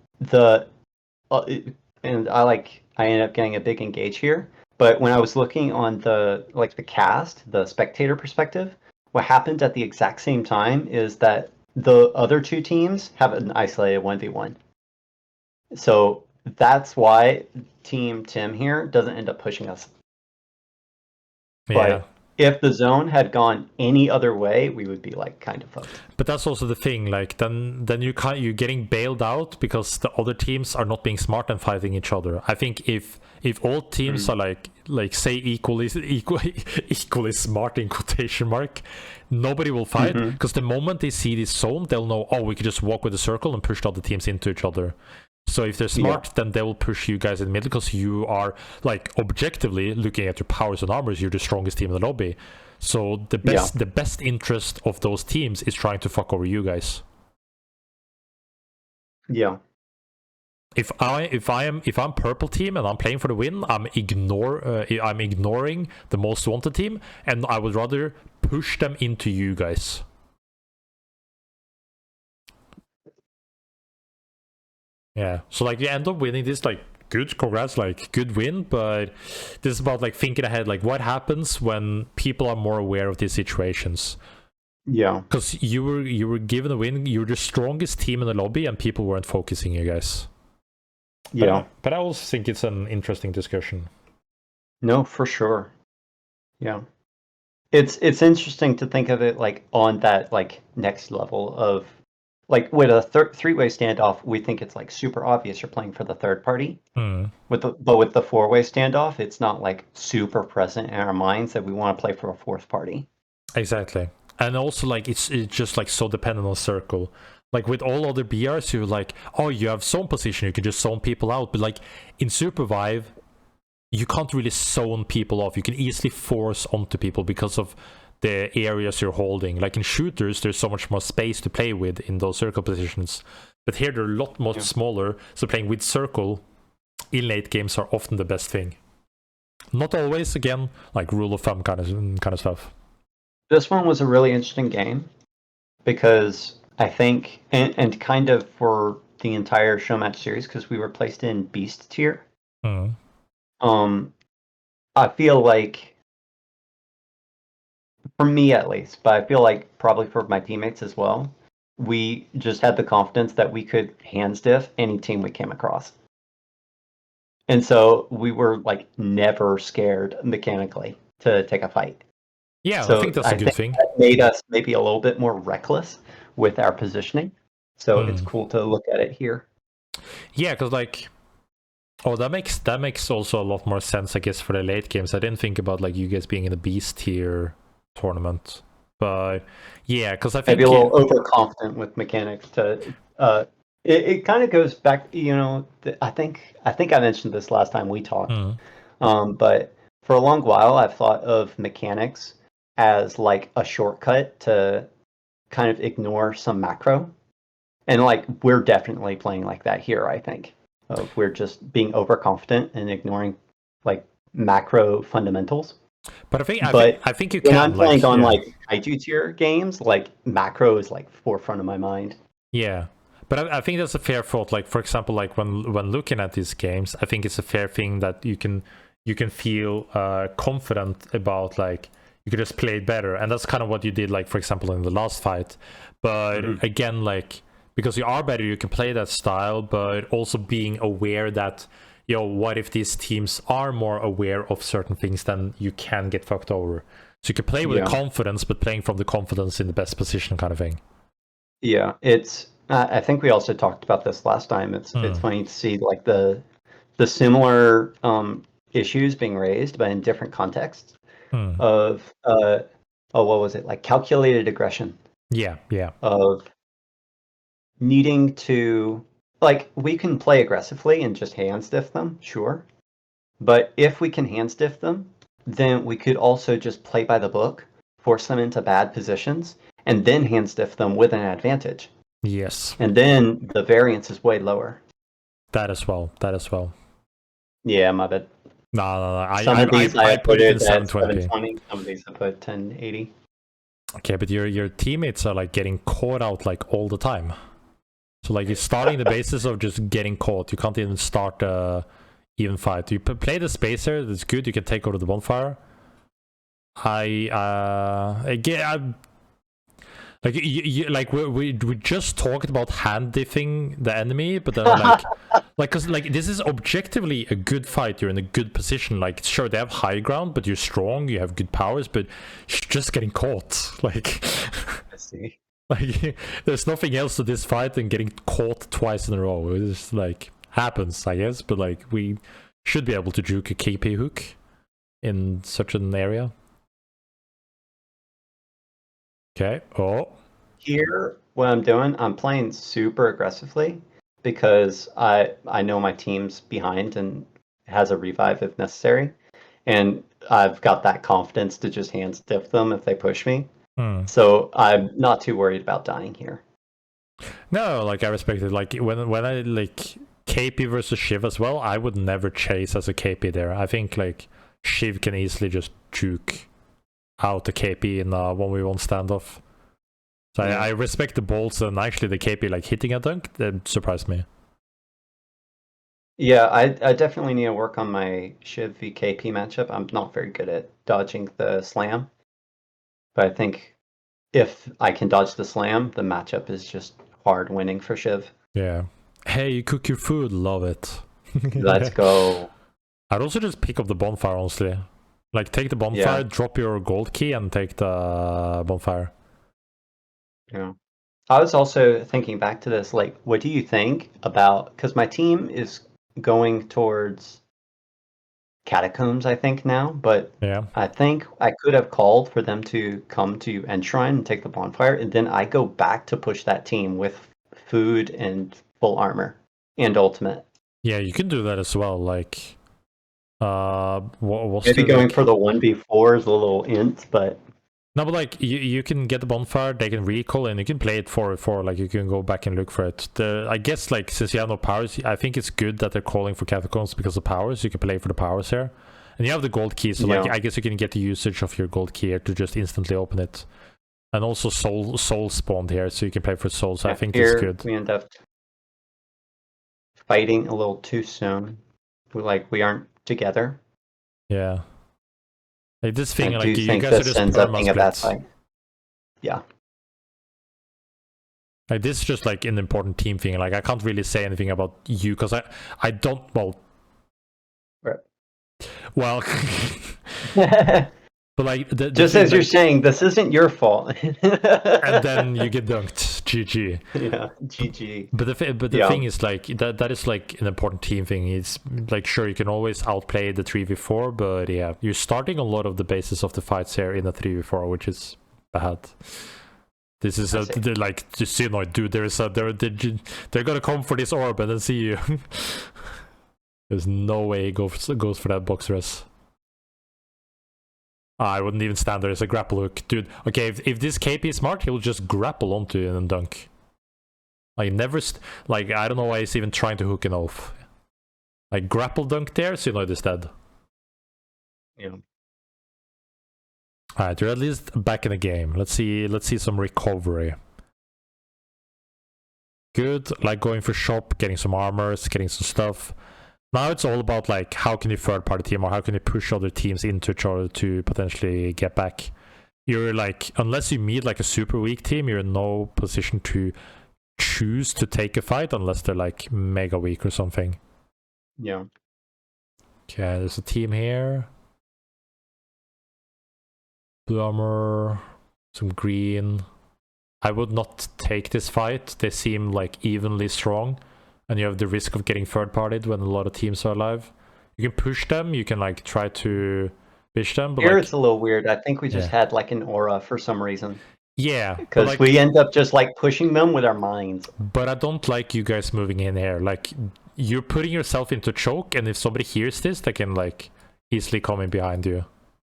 and I ended up getting a big engage here. But when I was looking on the cast, the spectator perspective, what happened at the exact same time is that the other two teams have an isolated 1v1. So that's why Team Tim here doesn't end up pushing us. But if the zone had gone any other way, we would be like kind of fucked. But that's also the thing. Like then you're getting bailed out because the other teams are not being smart and fighting each other. I think if all teams are like say equally smart in quotation mark, nobody will fight, because the moment they see this zone, they'll know, oh, we can just walk with a circle and push the other teams into each other. So if they're smart, then they will push you guys in the middle, because you are like objectively looking at your powers and armors, you're the strongest team in the lobby. So the best interest of those teams is trying to fuck over you guys. Yeah. If I'm purple team and I'm playing for the win, I'm ignoring the most wanted team, and I would rather push them into you guys. Yeah, so like you end up winning this like good, congrats, like good win, but this is about like thinking ahead, like what happens when people are more aware of these situations. Yeah, because you were given a win, you're the strongest team in the lobby and people weren't focusing you guys. Yeah, but I also think it's an interesting discussion. No, for sure. Yeah, it's interesting to think of it like on that like next level of like with a three-way standoff, we think it's like super obvious you're playing for the third party. But with the four-way standoff, it's not like super present in our minds that we want to play for a fourth party. Exactly. And also like it's just like so dependent on circle. Like with all other BRs, you're like, oh, you have zone position, you can just zone people out. But like in Supervive, you can't really zone people off. You can easily force onto people because of the areas you're holding. Like in shooters, there's so much more space to play with in those circle positions. But here they're a lot more smaller, so playing with circle in late games are often the best thing. Not always, again, like rule of thumb kind of stuff. This one was a really interesting game because I think, and kind of for the entire show match series, because we were placed in beast tier. I feel like, for me at least, but I feel like probably for my teammates as well, we just had the confidence that we could hands diff any team we came across. And so we were like never scared mechanically to take a fight. Yeah, so I think that's a good thing. That made us maybe a little bit more reckless with our positioning. So it's cool to look at it here. Yeah, because like, oh, that makes also a lot more sense, I guess, for the late games. I didn't think about like you guys being in a beast tier tournament, but yeah, because I think maybe a little overconfident with mechanics. It kind of goes back, you know. I think I mentioned this last time we talked, but for a long while I've thought of mechanics as like a shortcut to kind of ignore some macro, and like we're definitely playing like that here. I think we're just being overconfident and ignoring like macro fundamentals. But I think you when can. I'm playing on like kaiju tier games, like macro is like forefront of my mind. Yeah, but I think that's a fair thought. Like for example, like when looking at these games, I think it's a fair thing that you can feel confident about, like you could just play it better, and that's kind of what you did, like for example in the last fight. But again, like because you are better, you can play that style, but also being aware that, you know, what if these teams are more aware of certain things, then you can get fucked over. So you can play with the confidence, but playing from the confidence in the best position kind of thing. Yeah, it's. I think we also talked about this last time. It's funny to see like the similar issues being raised, but in different contexts. Of what was it, like calculated aggression? Yeah. Of needing to, like, we can play aggressively and just hand stiff them, sure. But if we can hand stiff them, then we could also just play by the book, force them into bad positions, and then hand stiff them with an advantage. Yes. And then the variance is way lower. That as well. Yeah, my bad. No. I put it in 720. Some of these I put 1080. Okay, but your teammates are like getting caught out like all the time. So like you're starting the basis of just getting caught. You can't even start even fight. You play the spacer, that's good, you can take over the bonfire. Again, like like we just talked about hand diffing the enemy, but then like because like this is objectively a good fight. You're in a good position. Like sure, they have high ground, but you're strong. You have good powers, but you're just getting caught. Like I see. Like there's nothing else to this fight than getting caught twice in a row. It just like happens, I guess. But like we should be able to juke a KP hook in such an area. Okay. Oh. Here, what I'm doing, I'm playing super aggressively because I know my team's behind and has a revive if necessary, and I've got that confidence to just hand stiff them if they push me. So I'm not too worried about dying here. No, like I respect it. Like when I like KP versus Shiv as well, I would never chase as a KP there. I think like Shiv can easily just juke out the KP in a 1v1 standoff. So I respect the bolts, and actually the KP like hitting a dunk, that surprised me. Yeah, I definitely need to work on my Shiv v KP matchup. I'm not very good at dodging the slam, but I think if I can dodge the slam, the matchup is just hard winning for Shiv. Yeah. Hey, you cook your food, love it. Let's go. I'd also just pick up the bonfire, honestly. Like, take the bonfire, Yeah. drop your gold key, and take the bonfire. Yeah. I was also thinking back to this, like, what do you think about, because my team is going towards catacombs, I think now, but Yeah. I think I could have called for them to come to Enshrine and take the bonfire, and then I go back to push that team with food and full armor and ultimate. Yeah, you can do that as well. Like, what's Maybe the going like? for the 1v4 is a little int, but No, but like you can get the bonfire, they can recall, and you can play it 4v4. Like you can go back and look for it. I guess like since you have no powers, I think it's good that they're calling for catacombs because of powers. You can play for the powers here, and you have the gold key. So like I guess you can get the usage of your gold key here to just instantly open it, and also soul spawned here, so you can play for souls. I think it's good. We end up fighting a little too soon. We aren't together. Yeah. Like this thing, I like do you think guys are this just ends up being a bad perma-splits. fight. Yeah. Like this is just like an important team thing. Like I can't really say anything about you because I don't Right. well but like the just thing, as you're saying, this isn't your fault. and then you get dunked. GG. Yeah, GG. But the thing is like that is like an important team thing. It's like sure you can always outplay the 3v4, but yeah, you're starting a lot of the basis of the fights here in a 3v4, which is bad. This is like just you know, dude. They're gonna come for this orb and then see you. There's no way he goes for that box res. I wouldn't even stand there as a grapple hook, dude. Okay, if this KP is smart, he'll just grapple onto you and dunk. Like never, like I don't know why he's even trying to hook an off. Like grapple dunk there, so you know it's dead. Yeah. Alright, you're at least back in the game. Let's see some recovery. Good, like going for shop, getting some armors, getting some stuff. Now it's all about like how can you third party team or how can you push other teams into each other to potentially get back. You're like, unless you meet like a super weak team, you're in no position to choose to take a fight unless they're like mega weak or something. Yeah. Okay, there's a team here. Blue armor, some green. I would not take this fight. They seem like evenly strong, and you have the risk of getting third partied when a lot of teams are alive. You can push them, you can like try to fish them, but here like, it's a little weird. I think we just had like an aura for some reason. Yeah, because like, we end up just like pushing them with our minds. But I don't like you guys moving in here. Like you're putting yourself into choke, and if somebody hears this, they can like easily come in behind you.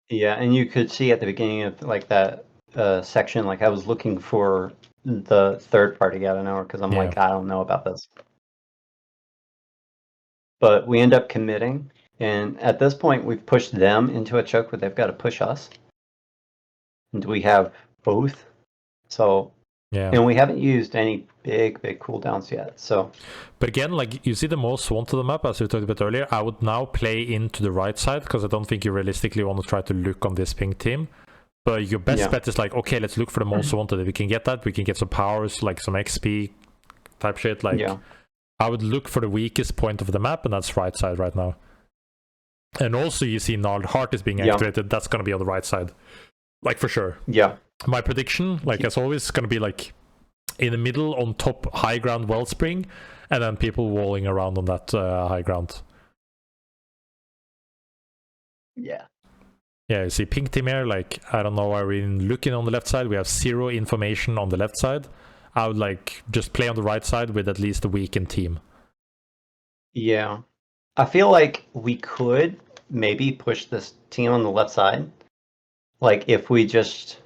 Yeah, and you could see at the beginning of like that section, like I was looking for the third party out of nowhere because I'm like, I don't know about this. But we end up committing, and at this point, we've pushed them into a choke where they've got to push us, and we have both. So yeah, and we haven't used any big cooldowns yet. So, but again, like you see the most wanted the map as we talked about earlier. I would now play into the right side because I don't think you realistically want to try to look on this pink team. But your best bet is like, okay, let's look for the most wanted. If we can get that, we can get some powers, like some XP type shit. Like, I would look for the weakest point of the map, and that's right side right now. And also, you see Gnarled Heart is being activated. That's going to be on the right side. Like, for sure. Yeah. My prediction, like as always, is going to be like in the middle on top high ground Wellspring, and then people walling around on that high ground. Yeah. Yeah, you see pink team here, like, I don't know why we're looking on the left side. We have zero information on the left side. I would like just play on the right side with at least a weakened team. Yeah. I feel like we could maybe push this team on the left side. Like if we just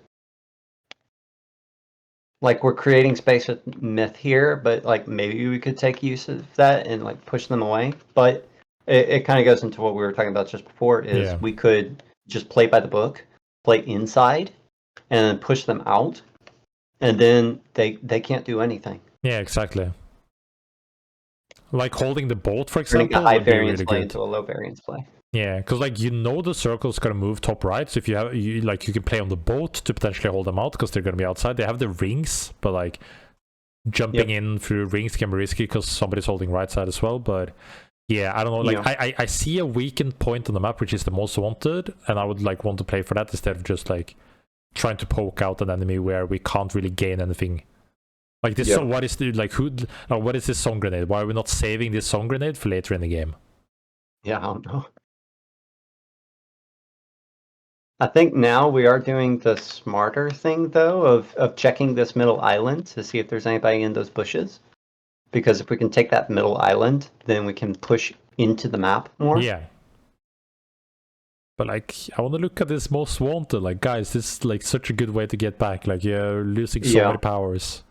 like we're creating space with myth here, but like maybe we could take use of that and like push them away. But it kind of goes into what we were talking about just before is we could just play by the book, play inside, and then push them out, and then they can't do anything. Yeah, exactly. Like holding the boat, for Turning example, a high would be variance really play good. into a low variance play. Yeah, because like the circle's gonna move top right, so if you have you can play on the boat to potentially hold them out because they're gonna be outside. They have the rings, but like jumping in through rings can be risky because somebody's holding right side as well. But yeah, I don't know. Like I see a weakened point on the map, which is the most wanted, and I would like want to play for that instead of just like trying to poke out an enemy where we can't really gain anything. Like this, so what is the what is this song grenade? Why are we not saving this song grenade for later in the game? Yeah, I don't know. I think now we are doing the smarter thing though of checking this middle island to see if there's anybody in those bushes. Because if we can take that middle island, then we can push into the map more. Yeah. But like, I want to look at this most wanted. Like, guys, this is like such a good way to get back. Like, you're losing so many powers.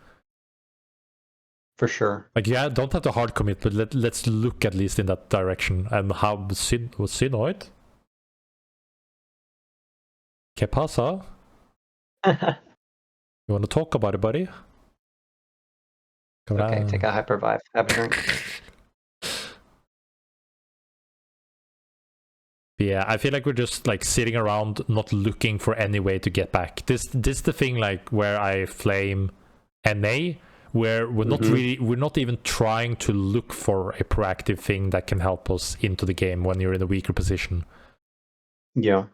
For sure. Like, yeah, don't have to hard commit, but let's look at least in that direction. And how was Synoid? ¿Qué pasa? You want to talk about it, buddy? Come okay, on. take a Hypervive. Have a drink. Yeah, I feel like we're just like sitting around not looking for any way to get back. This the thing like where I flame NA, where we're not even trying to look for a proactive thing that can help us into the game when you're in a weaker position. Yeah.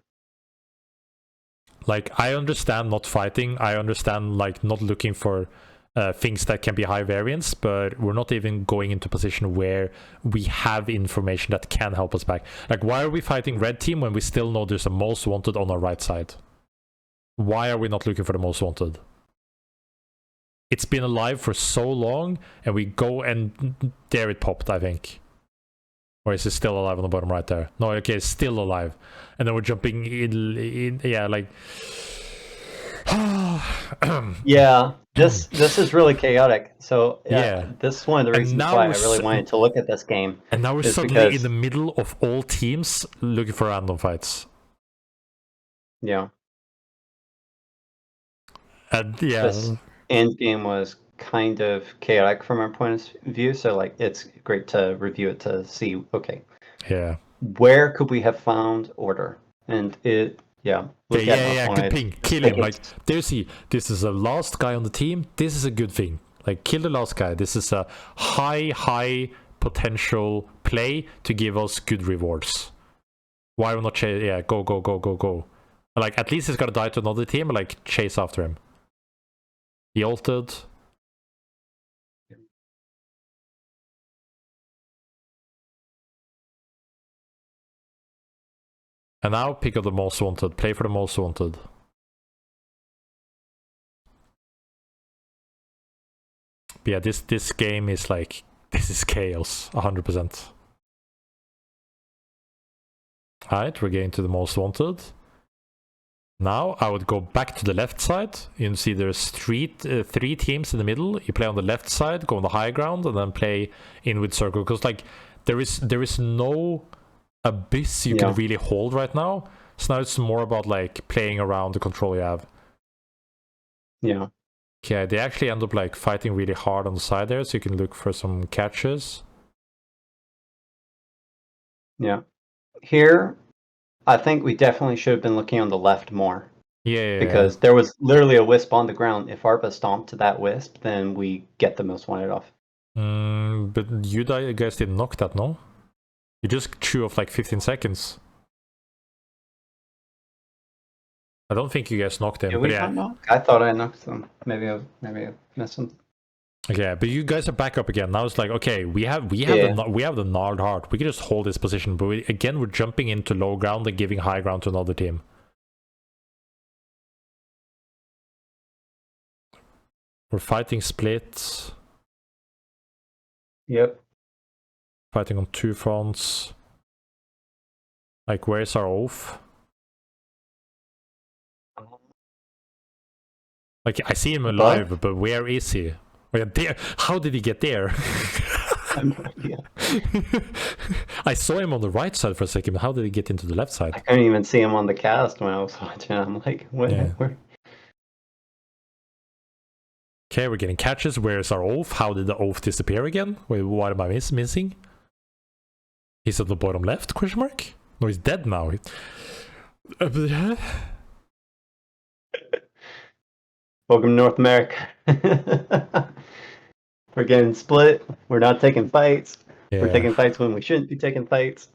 Like, I understand not fighting, I understand like not looking for things that can be high variance, but we're not even going into a position where we have information that can help us back. Like, why are we fighting red team when we still know there's a most wanted on our right side? Why are we not looking for the most wanted? It's been alive for so long, and we go and there it popped, I think. Or is it still alive on the bottom right there? No, okay, it's still alive. And then we're jumping in yeah, like... yeah, this is really chaotic. So this is one of the reasons why I really wanted to look at this game. And now we're suddenly in the middle of all teams looking for random fights. Yeah. And yeah, this Endgame was kind of chaotic from our point of view. So like, it's great to review it to see. Okay. Yeah. Where could we have found order? And it. Yeah. Good ping. Kill him. Like, there's this is the last guy on the team. This is a good thing. Like, kill the last guy. This is a high potential play to give us good rewards. Why are we not chase? Yeah, go. Like, at least he's gotta die to another team. Like, chase after him. He ulted. And now pick up the most wanted. Play for the most wanted. But yeah, this game is like, this is chaos, 100%. Alright, we're getting to the most wanted. Now I would go back to the left side. You can see there's three teams in the middle. You play on the left side, go on the high ground, and then play in with circle. Because like there is no abyss you can really hold right now. So now it's more about like playing around the control you have. Yeah. Okay, they actually end up like fighting really hard on the side there, so you can look for some catches. Yeah. Here, I think we definitely should have been looking on the left more. Yeah. Because there was literally a wisp on the ground. If ARPA stomped to that wisp, then we get the most wanted off. But you guys didn't knock that, no? You just chew off like 15 seconds. I don't think you guys knocked him. Did we not knock? I thought I knocked them. Maybe I missed them. Okay, but you guys are back up again. Now it's like, okay, we have the gnarled heart. We can just hold this position, but we're jumping into low ground and giving high ground to another team. We're fighting splits. Yep. Fighting on two fronts. Like, where's our oath? Like, I see him alive, but where is he? There. How did he get there? I saw him on the right side for a second. How did he get into the left side? I couldn't even see him on the cast when I was watching. I'm like, where? Okay, we're getting catches. Where's our oath? How did the oath disappear again? Wait, what am I missing? He's at the bottom left, question mark? No, he's dead now. Welcome to North America. We're getting split. We're not taking fights. Yeah. We're taking fights when we shouldn't be taking fights.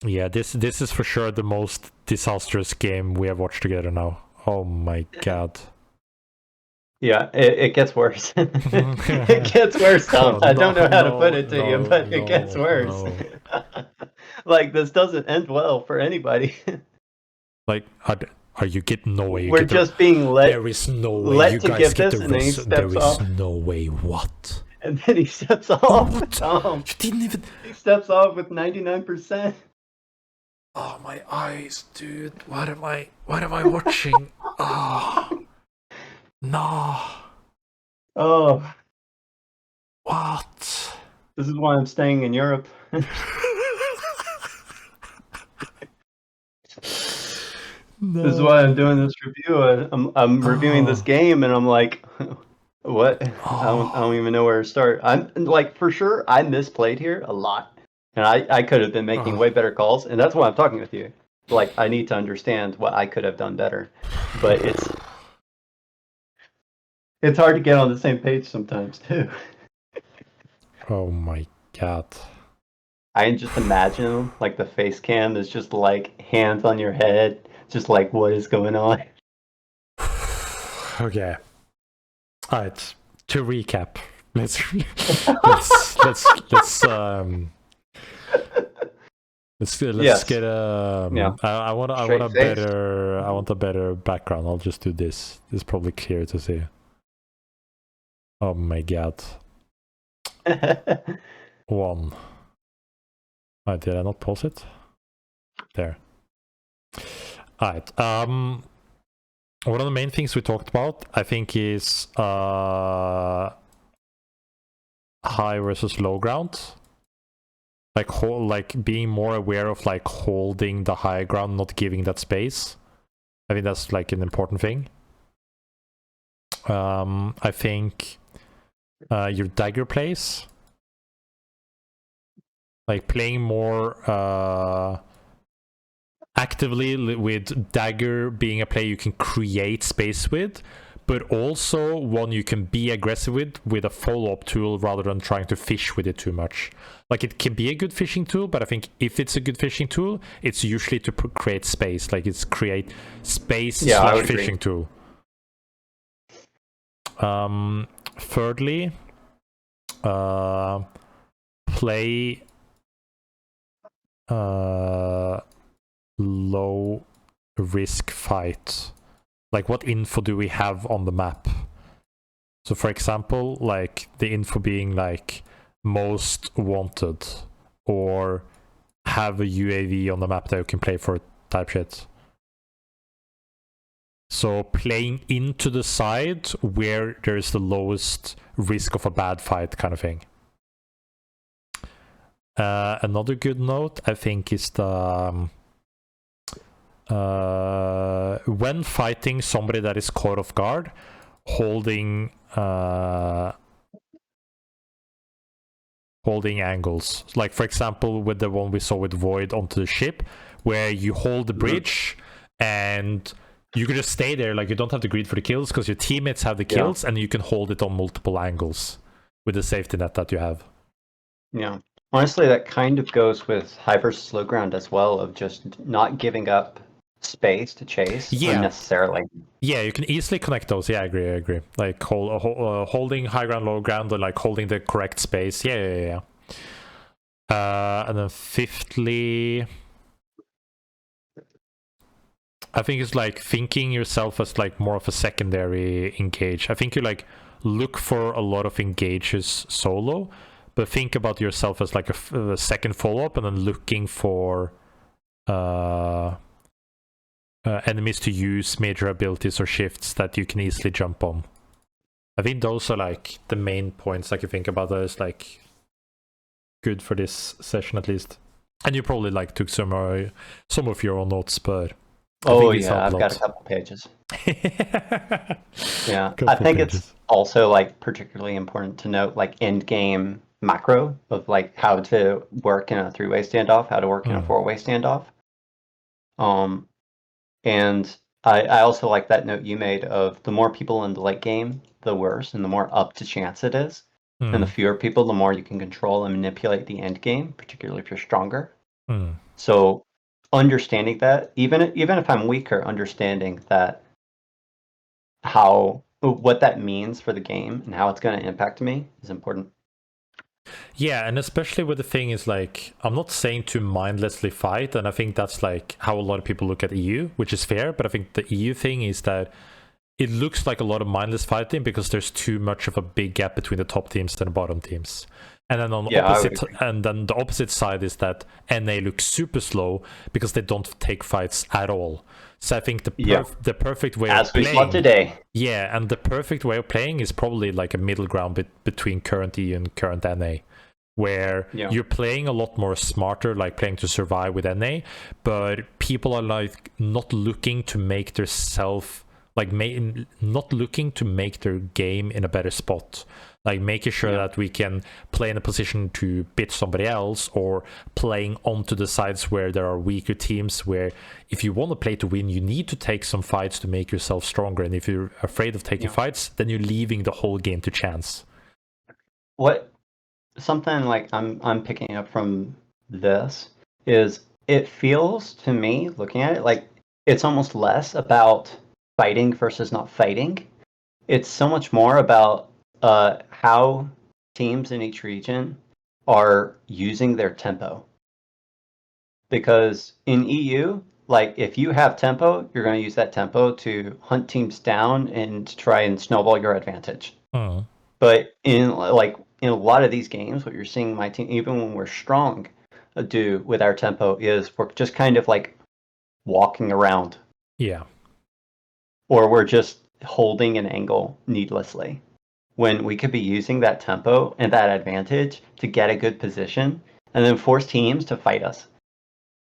Yeah, this is for sure the most disastrous game we have watched together now. Oh my god. Yeah, it gets worse. It gets worse, Tom. I don't know how to put it to you, but it gets worse. Like, this doesn't end well for anybody. Like, are you getting no way? We're just being let. There is no way you guys get the rest. There is no way. What? And then he steps off. What? Tom. You didn't even. He steps off with 99%. Oh, my eyes, dude. What am I watching? Oh. No. Oh. What? This is why I'm staying in Europe. No. This is why I'm doing this review. I'm reviewing this game, and I'm like, what? I don't even know where to start. I'm like, for sure, I misplayed here a lot, and I could have been making way better calls, and that's why I'm talking with you. Like, I need to understand what I could have done better, but it's hard to get on the same page sometimes too. Oh my god. I can just imagine, like, the face cam is just like hands on your head, just like, what is going on? Okay. Alright. To recap, let's get I want a better background. I'll just do this. It's probably clear to see. Oh my god. One. Did I not pause it? There. Alright. One of the main things we talked about, I think, is high versus low ground. Like being more aware of like holding the high ground, not giving that space. I think that's like an important thing. I think your dagger plays, like playing more actively with dagger being a play you can create space with, but also one you can be aggressive with a follow-up tool rather than trying to fish with it too much. Like, it can be a good fishing tool, but I think if it's a good fishing tool, it's usually to create space. Like, it's create space / fishing tool. Thirdly, play low risk fight. Like, what info do we have on the map? So for example, like the info being like most wanted, or have a UAV on the map that you can play for type shit. So playing into the side where there's the lowest risk of a bad fight kind of thing. Another good note, I think, is the when fighting somebody that is caught off guard, holding angles. Like, for example, with the one we saw with Void onto the ship, where you hold the bridge and you can just stay there. Like, you don't have to greed for the kills because your teammates have the kills, and you can hold it on multiple angles with the safety net that you have. Yeah. Honestly, that kind of goes with high versus low ground as well, of just not giving up space to chase unnecessarily. Yeah, you can easily connect those. Yeah, I agree. Like holding high ground, low ground, or like holding the correct space. Yeah. And then fifthly, I think it's like thinking yourself as like more of a secondary engage. I think you like look for a lot of engages solo, but think about yourself as like a second follow-up, and then looking for enemies to use major abilities or shifts that you can easily jump on. I think those are like the main points, like you think about that is like good for this session at least. And you probably like took some of your own notes, but Oh yeah, I've got a couple pages. Yeah, I think it's also like particularly important to note like endgame macro of like how to work in a three-way standoff, how to work in a four-way standoff. And I also like that note you made of the more people in the late game, the worse, and the more up to chance it is. And the fewer people, the more you can control and manipulate the end game, particularly if you're stronger. So understanding that, even if I'm weaker, understanding that what that means for the game and how it's going to impact me is important. Yeah, and especially with the thing is like, I'm not saying to mindlessly fight, and I think that's like how a lot of people look at EU, which is fair, but I think the EU thing is that it looks like a lot of mindless fighting because there's too much of a big gap between the top teams and the bottom teams. And then on the the opposite side is that NA looks super slow because they don't take fights at all. So I think the perfect way of playing, saw today. Yeah, and the perfect way of playing is probably like a middle ground between current EU and current NA, where you're playing a lot more smarter, like playing to survive with NA, but people are like not looking to make their not looking to make their game in a better spot, like making sure that we can play in a position to beat somebody else, or playing onto the sides where there are weaker teams, where if you want to play to win, you need to take some fights to make yourself stronger, and if you're afraid of taking fights, then you're leaving the whole game to chance. Something like I'm picking up from this is, it feels to me, looking at it, like it's almost less about fighting versus not fighting. It's so much more about how teams in each region are using their tempo. Because in EU, like if you have tempo, you're going to use that tempo to hunt teams down and to try and snowball your advantage. But in a lot of these games, what you're seeing my team, even when we're strong, do with our tempo is we're just kind of like walking around. Yeah. Or we're just holding an angle needlessly, when we could be using that tempo and that advantage to get a good position and then force teams to fight us.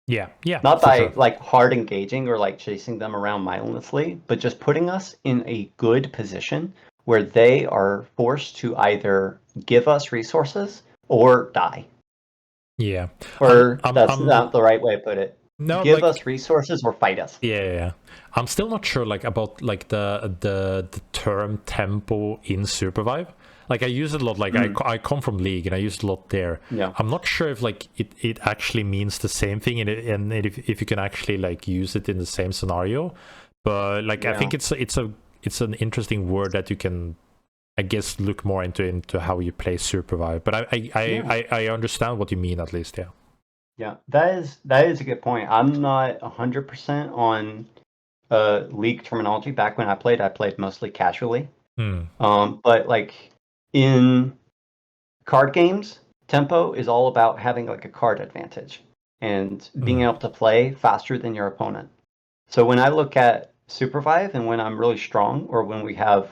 Yeah. Not by like hard engaging or like chasing them around mindlessly, but just putting us in a good position where they are forced to either give us resources or die. Yeah. Or that's not the right way to put it. No, give us resources or fight us. Yeah. I'm still not sure like about like the term tempo in Supervive. Like I use it a lot. Like I come from League and I use it a lot there. Yeah. I'm not sure if like it actually means the same thing, and if you can actually like use it in the same scenario. But like I think it's an interesting word that you can, I guess, look more into how you play Supervive. But I understand what you mean, at least. Yeah, that is a good point. I'm not 100% on League terminology. Back when I played mostly casually. But like in card games, tempo is all about having like a card advantage and being able to play faster than your opponent. So when I look at Supervive and when I'm really strong, or when we have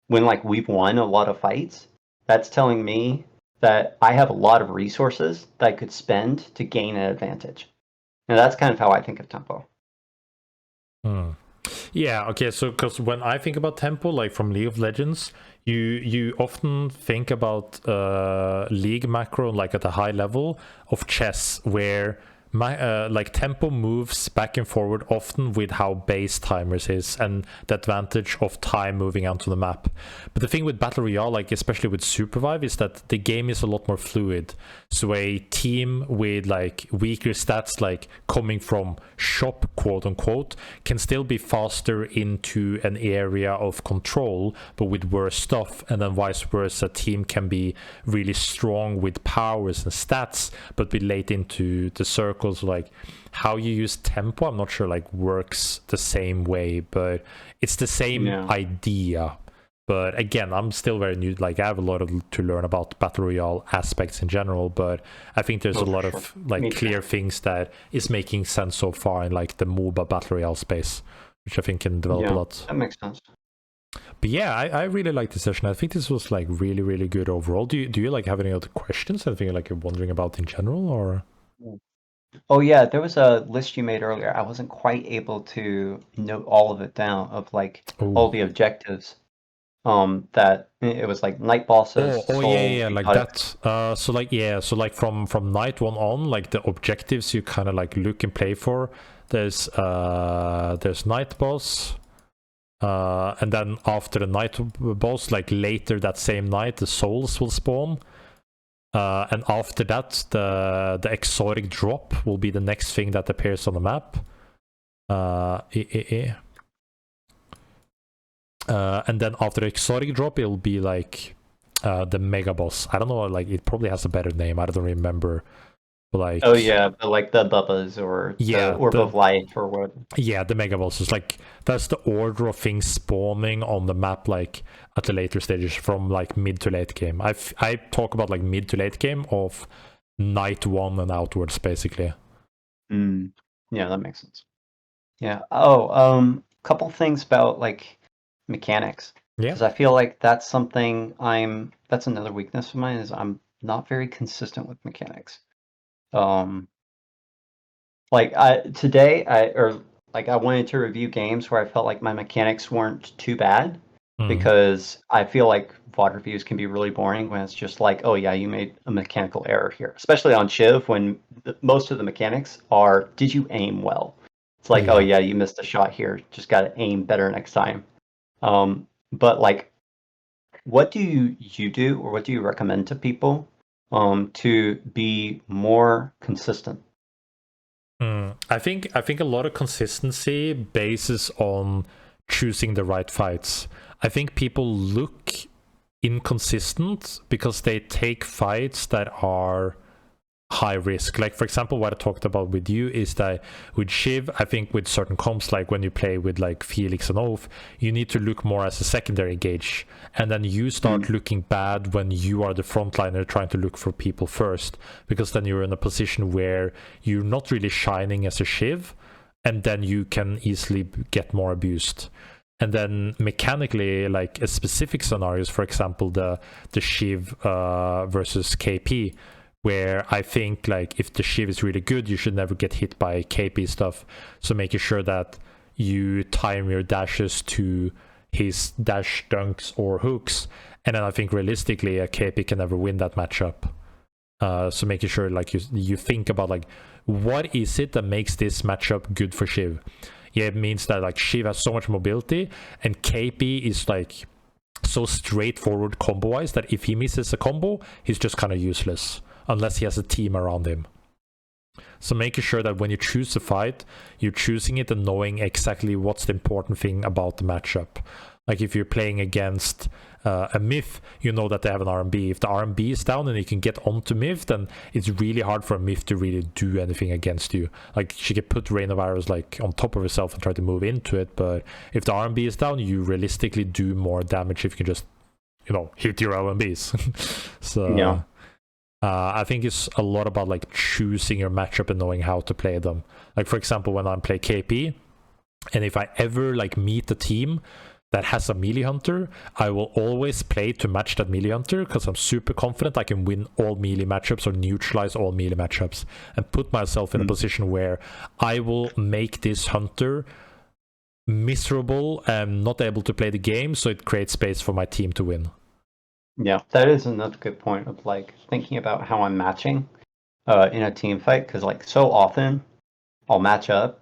when we've won a lot of fights, that's telling me that I have a lot of resources that I could spend to gain an advantage. And that's kind of how I think of tempo. Yeah, okay, so because when I think about tempo, like from League of Legends, you often think about League macro like at a high level of chess, where like tempo moves back and forward often with how base timers is and the advantage of time moving onto the map. But the thing with Battle Royale, like especially with Supervive, is that the game is a lot more fluid. So a team with like weaker stats, like coming from shop, quote unquote, can still be faster into an area of control but with worse stuff, and then vice versa. A team can be really strong with powers and stats but be late into the circle. Like how you use tempo, I'm not sure like works the same way, but it's the same idea. But again, I'm still very new. Like I have a lot to learn about Battle Royale aspects in general, but I think there's a lot of like clear things that is making sense so far in like the MOBA Battle Royale space, which I think can develop a lot. That makes sense. But yeah, I really liked the session. I think this was like really, really good overall. Do you like have any other questions? Anything like you're wondering about in general, or? Oh yeah, there was a list you made earlier. I wasn't quite able to note all of it down of like all Oh. the objectives. That it was like night bosses, Oh yeah, souls. yeah, You like got it. that. So like yeah, so like from night one on, like the objectives you kind of like look and play for. There's night boss, and then after the night boss, like later that same night, the souls will spawn. And after that, the exotic drop will be the next thing that appears on the map. And then after the exotic drop, it'll be like the mega boss. I don't know, like it probably has a better name. I don't remember. Like Oh yeah, but like the Bubbas or yeah, the Orb of Life or what? yeah, the mega boss is like that's the order of things spawning on the map, like at the later stages from like mid to late game. I talk about like mid to late game of night one and outwards, basically. Yeah, that makes sense. Yeah. Oh, couple things about like mechanics. Yeah. Because I feel like that's something that's another weakness of mine is I'm not very consistent with mechanics. Um, like I wanted to review games where I felt like my mechanics weren't too bad because I feel like VOD reviews can be really boring when it's just like, oh yeah, you made a mechanical error here, especially on Shiv when most of the mechanics are, did you aim well? It's like, oh yeah, you missed a shot here, just got to aim better next time. But like, what do you do, or what do you recommend to people to be more consistent? I think a lot of consistency bases on choosing the right fights. I think people look inconsistent because they take fights that are high risk. Like for example, what I talked about with you is that with Shiv, I think with certain comps, like when you play with like Felix and Oath, you need to look more as a secondary gauge, and then you start looking bad when you are the frontliner trying to look for people first, because then you're in a position where you're not really shining as a Shiv, and then you can easily get more abused. And then mechanically, like a specific scenarios, for example, the Shiv versus KP, where I think like if the Shiv is really good, you should never get hit by KP stuff. So making sure that you time your dashes to his dash dunks or hooks, and then I think realistically a KP can never win that matchup. So making sure like you think about like what is it that makes this matchup good for Shiv. Yeah, it means that like Shiv has so much mobility, and KP is like so straightforward combo wise that if he misses a combo, he's just kind of useless unless he has a team around him. So making sure that when you choose a fight, you're choosing it and knowing exactly what's the important thing about the matchup. Like if you're playing against a Myth, you know that they have an RMB. If the RMB is down and you can get onto Myth, then it's really hard for a Myth to really do anything against you. Like she can put Rain of Arrows like on top of herself and try to move into it, but if the RMB is down, you realistically do more damage if you can just, hit your LMBs. So Yeah. I think it's a lot about like choosing your matchup and knowing how to play them. Like for example, when I play KP, and if I ever like meet a team that has a melee hunter, I will always play to match that melee hunter because I'm super confident I can win all melee matchups or neutralize all melee matchups, and put myself in a position where I will make this hunter miserable and not able to play the game, so it creates space for my team to win. Yeah, that is another good point of like thinking about how I'm matching in a team fight, because like so often I'll match up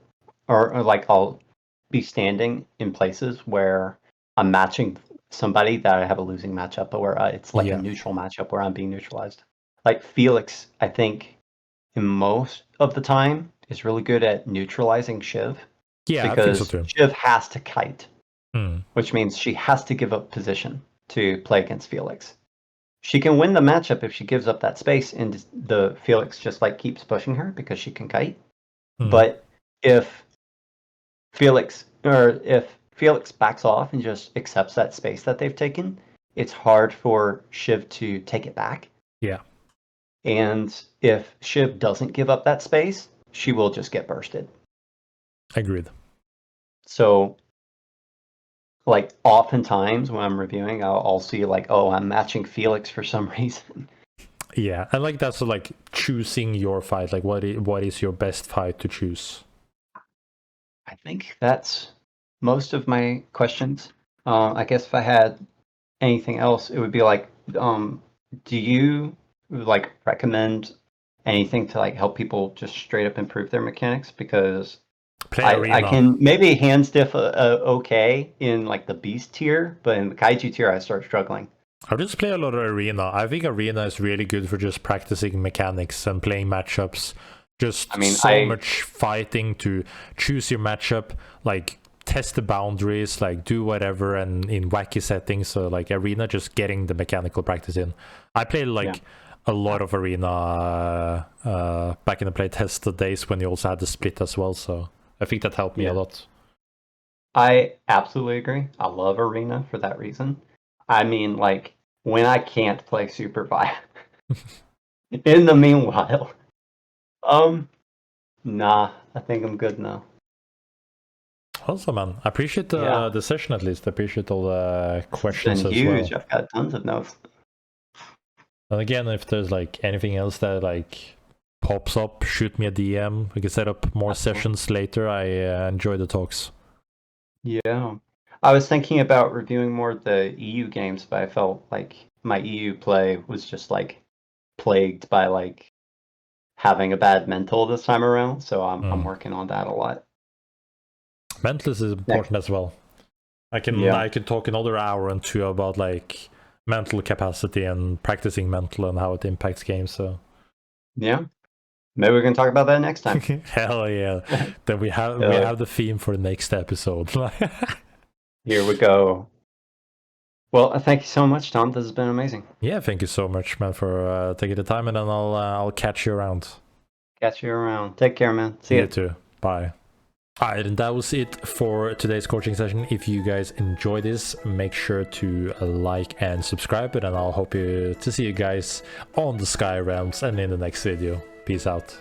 or like I'll be standing in places where I'm matching somebody that I have a losing matchup, but where it's like a neutral matchup where I'm being neutralized. Like Felix, I think in most of the time is really good at neutralizing Shiv. Yeah, because I think so too. Shiv has to kite, which means she has to give up position to play against Felix. She can win the matchup if she gives up that space and the Felix just like keeps pushing her because she can kite. But if Felix backs off and just accepts that space that they've taken, it's hard for Shiv to take it back. Yeah. And if Shiv doesn't give up that space, she will just get bursted. Agreed. So like oftentimes when I'm reviewing, I'll see like, oh, I'm matching Felix for some reason. Yeah, and like that's like choosing your fight. Like, what is your best fight to choose? I think that's most of my questions. I guess if I had anything else, it would be like, do you like recommend anything to like help people just straight up improve their mechanics? Because I can maybe hand stiff okay in like the beast tier, but in the kaiju tier I start struggling. I just play a lot of arena. I think arena is really good for just practicing mechanics and playing matchups. Just much fighting to choose your matchup, like test the boundaries, like do whatever, and in wacky settings. So like arena, just getting the mechanical practice in. I played like a lot of arena back in the playtest days when you also had the split as well. So I think that helped me a lot. I absolutely agree. I love arena for that reason. I mean, like when I can't play Supervive. In the meanwhile. Nah, I think I'm good now. Awesome, man. I appreciate the session at least. I appreciate all the questions as huge. Well. I've got tons of notes. And again, if there's like anything else that like pops up, shoot me a DM. We can set up more sessions later. I enjoy the talks. Yeah. I was thinking about reviewing more of the EU games, but I felt like my EU play was just like plagued by like having a bad mental this time around, so I'm working on that a lot. Mental is important as well. I can talk another hour and two about like mental capacity and practicing mental and how it impacts games. So yeah, maybe we can talk about that next time. Hell yeah! Then we have the theme for the next episode. Here we go. Well, thank you so much, Tom. This has been amazing. Yeah, thank you so much, man, for taking the time, and then I'll catch you around. Catch you around. Take care, man. See you. You too. Bye. Alright, and that was it for today's coaching session. If you guys enjoy this, make sure to like and subscribe, and I'll hope to see you guys on the Sky Realms and in the next video. Peace out.